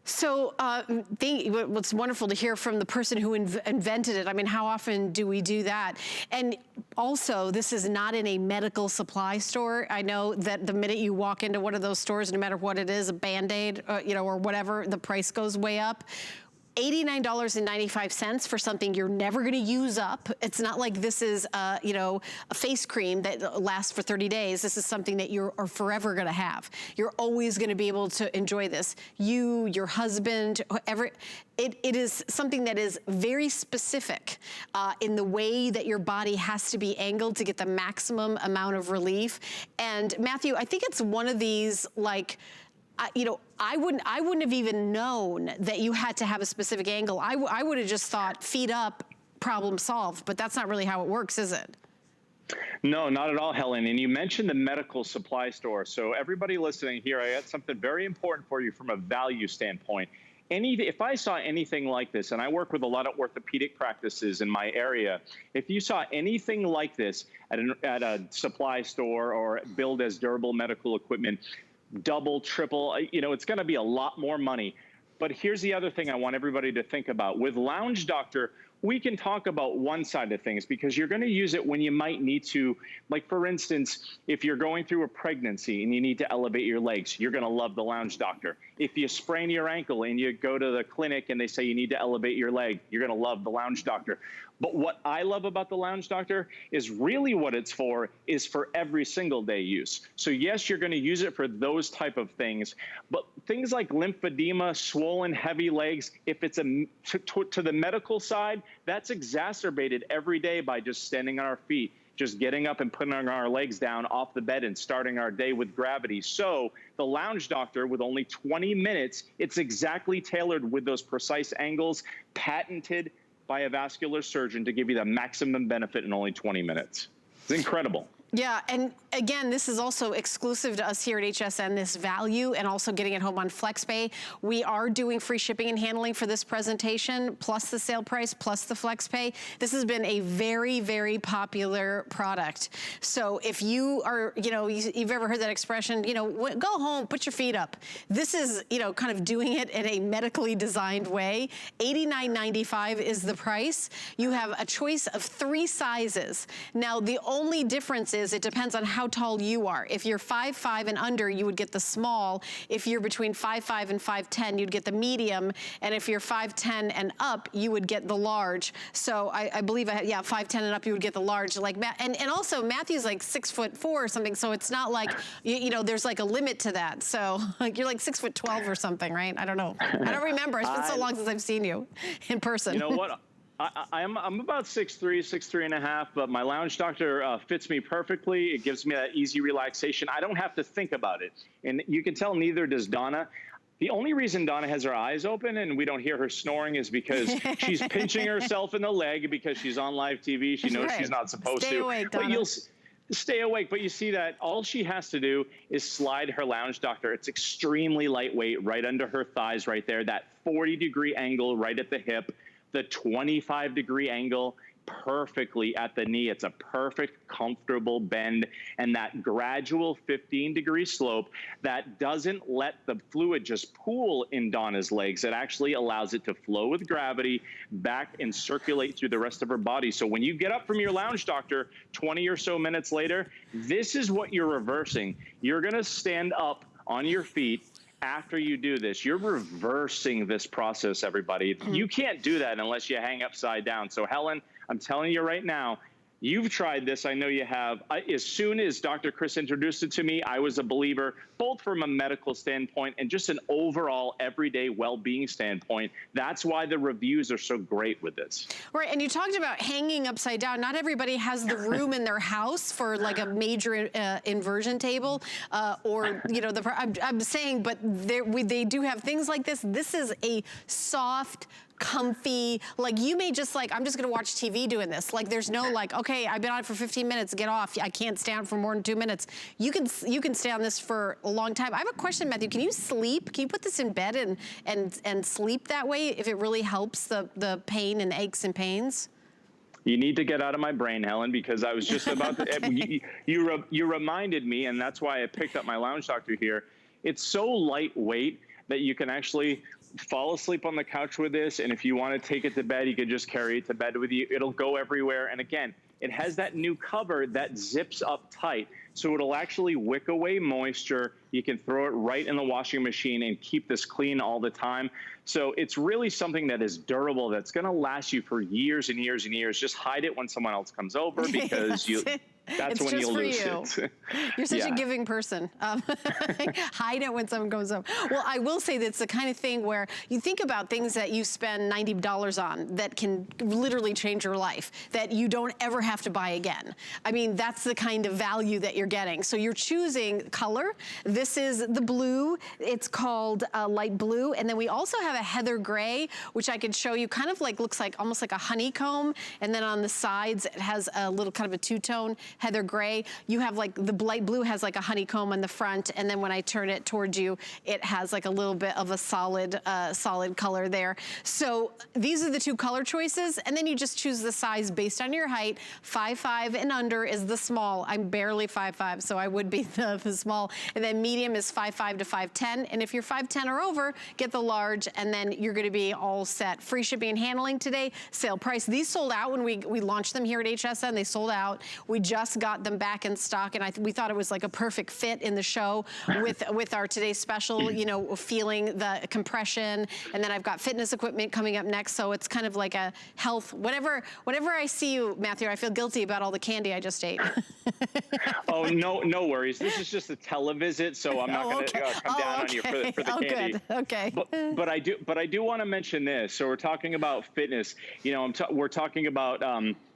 So what's wonderful to hear from the person who invented it. I mean, how often do we do that? And also, this is not in a medical supply store. I know that the minute you walk into one of those stores, no matter what it is, a Band-Aid, you know, or whatever, the price goes way up. $89.95 for something you're never going to use up. It's not like this is, you know, a face cream that lasts for 30 days. This is something that you are forever going to have. You're always going to be able to enjoy this. You, your husband, whoever. It is something that is very specific in the way that your body has to be angled to get the maximum amount of relief. And Matthew, I think it's one of these, like, you know, I wouldn't have even known that you had to have a specific angle. I would have just thought feet up, problem solved, but that's not really how it works, is it? No, not at all, Helen. And you mentioned the medical supply store. So everybody listening here, I had something very important for you from a value standpoint. If I saw anything like this, and I work with a lot of orthopedic practices in my area, if you saw anything like this at a supply store or billed as durable medical equipment, double, triple, you know, it's going to be a lot more money. But here's the other thing I want everybody to think about. With Lounge Doctor, we can talk about one side of things because you're going to use it when you might need to. Like, for instance, if you're going through a pregnancy and you need to elevate your legs, you're going to love the Lounge Doctor. If you sprain your ankle and you go to the clinic and they say you need to elevate your leg, you're going to love the Lounge Doctor. But what I love about the Lounge Doctor is really what it's for is for every single day use. So yes, you're going to use it for those type of things, but things like lymphedema, swollen, heavy legs, if it's to the medical side, that's exacerbated every day by just standing on our feet, just getting up and putting our legs down off the bed and starting our day with gravity. So the Lounge Doctor, with only 20 minutes, it's exactly tailored with those precise angles, patented by a vascular surgeon to give you the maximum benefit in only 20 minutes. It's incredible. Yeah, and again, this is also exclusive to us here at HSN, this value, and also getting it home on FlexPay. We are doing free shipping and handling for this presentation, plus the sale price, plus the FlexPay. This has been a very, very popular product. So if you are, you know, you've ever heard that expression, you know, go home, put your feet up. This is, you know, kind of doing it in a medically designed way. $89.95 is the price. You have a choice of 3 sizes. Now, the only difference is it depends on how tall you are. If you're 5'5" and under, you would get the small. If you're between 5'5" and 5'10", you'd get the medium. And if you're 5'10" and up, you would get the large. So I believe, yeah, 5'10" and up, you would get the large. Like, and also Matthew's like 6'4" or something. So it's not like, you know, there's like a limit to that. So like you're like 6'12" or something, right? I don't know. I don't remember. It's been so long since I've seen you in person. You know what? I'm about 6'3", 6'3.5", but my Lounge Doctor fits me perfectly. It gives me that easy relaxation. I don't have to think about it. And you can tell neither does Donna. The only reason Donna has her eyes open and we don't hear her snoring is because she's pinching herself in the leg because she's on live TV. She knows she's not supposed to. Stay awake, Donna. But you'll stay awake. But you see that all she has to do is slide her Lounge Doctor. It's extremely lightweight right under her thighs right there. That 40-degree angle right at the hip. The 25-degree angle perfectly at the knee. It's a perfect, comfortable bend, and that gradual 15-degree slope that doesn't let the fluid just pool in Donna's legs. It actually allows it to flow with gravity back and circulate through the rest of her body. So when you get up from your Lounge Doctor 20 or so minutes later, this is what you're reversing. You're going to stand up on your feet. After you do this, you're reversing this process, everybody. You can't do that unless you hang upside down. So, Helen, I'm telling you right now, you've tried this. I know you have. As soon as Dr. Chris introduced it to me, I was a believer, both from a medical standpoint and just an overall everyday well-being standpoint. That's why the reviews are so great with this. Right, and you talked about hanging upside down. Not everybody has the room in their house for like a major inversion table, or you know, I'm saying, but they do have things like this. This is a soft, comfy, like you may just like, I'm just gonna watch TV doing this. Like there's no like, okay, I've been on it for 15 minutes, get off. I can't stay on for more than 2 minutes. You can stay on this for a long time. I have a question, Matthew. Can you sleep? Can you put this in bed and sleep that way if it really helps the pain and aches and pains? You need to get out of my brain, Helen, because I was just about to, Okay. you reminded me, and that's why I picked up my Lounge Doctor here. It's so lightweight that you can actually fall asleep on the couch with this, and if you want to take it to bed, you can just carry it to bed with you. It'll go everywhere. And again, it has that new cover that zips up tight, so it'll actually wick away moisture. You can throw it right in the washing machine and keep this clean all the time. So it's really something that is durable, that's going to last you for years and years and years. Just hide it when someone else comes over, because that's when you'll lose it. You're such a giving person. Hide it when someone goes over. Well, I will say that's the kind of thing where you think about things that you spend $90 on that can literally change your life, that you don't ever have to buy again. I mean, that's the kind of value that you're getting. So you're choosing color. This is the blue. It's called light blue. And then we also have a heather gray, which I could show you, kind of like, looks like almost like a honeycomb. And then on the sides, it has a little kind of a two-tone heather gray. You have like the light blue has like a honeycomb on the front, and then when I turn it towards you, it has like a little bit of a solid color there. So these are the two color choices, and then you just choose the size based on your height. 5'5" and under is the small. I'm barely 5'5", so I would be the small. And then medium is 5'5" to 5'10", and if you're 5'10" or over, get the large, and then you're going to be all set. Free shipping and handling today, sale price. These sold out when we launched them here at HSN. They sold out. We just got them back in stock, and we thought it was like a perfect fit in the show with our today's special, you know, feeling the compression. And then I've got fitness equipment coming up next, so it's kind of like a health, whatever I see you, Matthew, I feel guilty about all the candy I just ate. Oh, no worries. This is just a televisit, so I'm not going to come down on you for the candy. Good. Okay. But I do want to mention this. So we're talking about fitness. You know, we're talking about,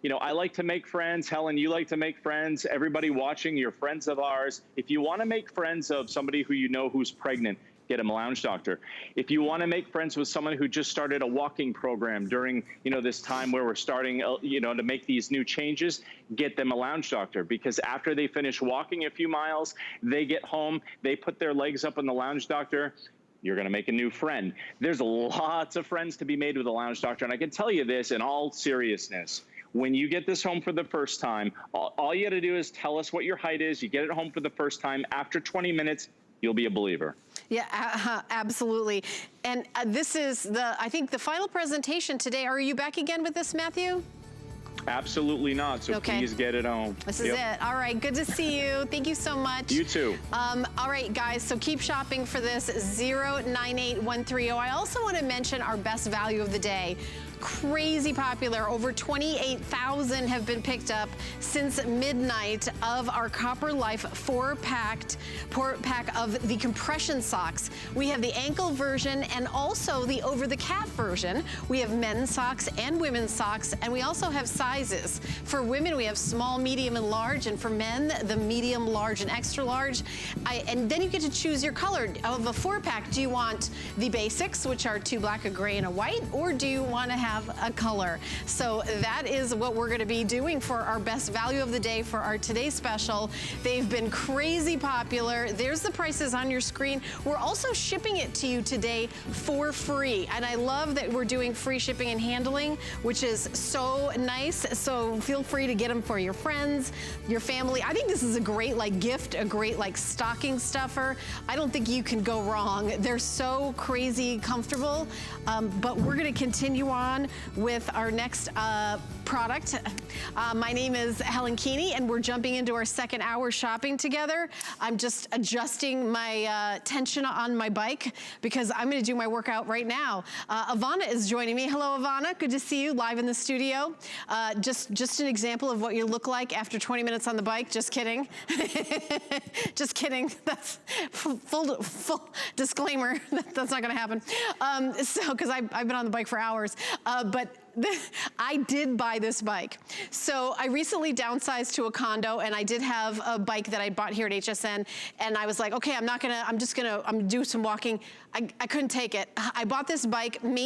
you know, I like to make friends. Helen, you like to make friends. Everybody watching, you're friends of ours. If you want to make friends of somebody who you know who's pregnant, get them a Lounge Doctor. If you want to make friends with someone who just started a walking program during, you know, this time where we're starting, you know, to make these new changes, get them a Lounge Doctor, because after they finish walking a few miles, they get home, they put their legs up on the Lounge Doctor. You're going to make a new friend. There's lots of friends to be made with a Lounge Doctor. And I can tell you this in all seriousness. When you get this home for the first time, all you got to do is tell us what your height is. You get it home for the first time. After 20 minutes, you'll be a believer. Yeah, absolutely. And this is I think the final presentation today. Are you back again with this, Matthew? Absolutely not. So Okay. please get it home. This is it. All right, good to see you. Thank you so much. You too. All right, guys, so keep shopping for this 098130. I also want to mention our best value of the day. Crazy popular. Over 28,000 have been picked up since midnight of our Copper Life four-pack of the compression socks. We have the ankle version and also the over-the-calf version. We have men's socks and women's socks, and we also have sizes. For women, we have small, medium, and large, and for men, the medium, large, and extra large. And then you get to choose your color of a four-pack. Do you want the basics, which are 2 black, a gray, and a white, or do you want to have a color? So that is what we're going to be doing for our best value of the day for our today's special. They've been crazy popular. There's the prices on your screen. We're also shipping it to you today for free. And I love that we're doing free shipping and handling, which is so nice. So feel free to get them for your friends, your family. I think this is a great gift, a great stocking stuffer. I don't think you can go wrong. They're so crazy comfortable. But we're going to continue on with our next product. My name is Helen Keeney, and we're jumping into our second hour shopping together. I'm just adjusting my tension on my bike because I'm going to do my workout right now. Ivana is joining me. Hello, Ivana. Good to see you live in the studio. Just an example of what you look like after 20 minutes on the bike. Just kidding. Just kidding. That's full disclaimer. That's not going to happen. Because I've been on the bike for hours. But I did buy this bike. So I recently downsized to a condo, and I did have a bike that I bought here at HSN, and I was like, okay, I'm gonna do some walking. I couldn't take it. I bought this bike mainly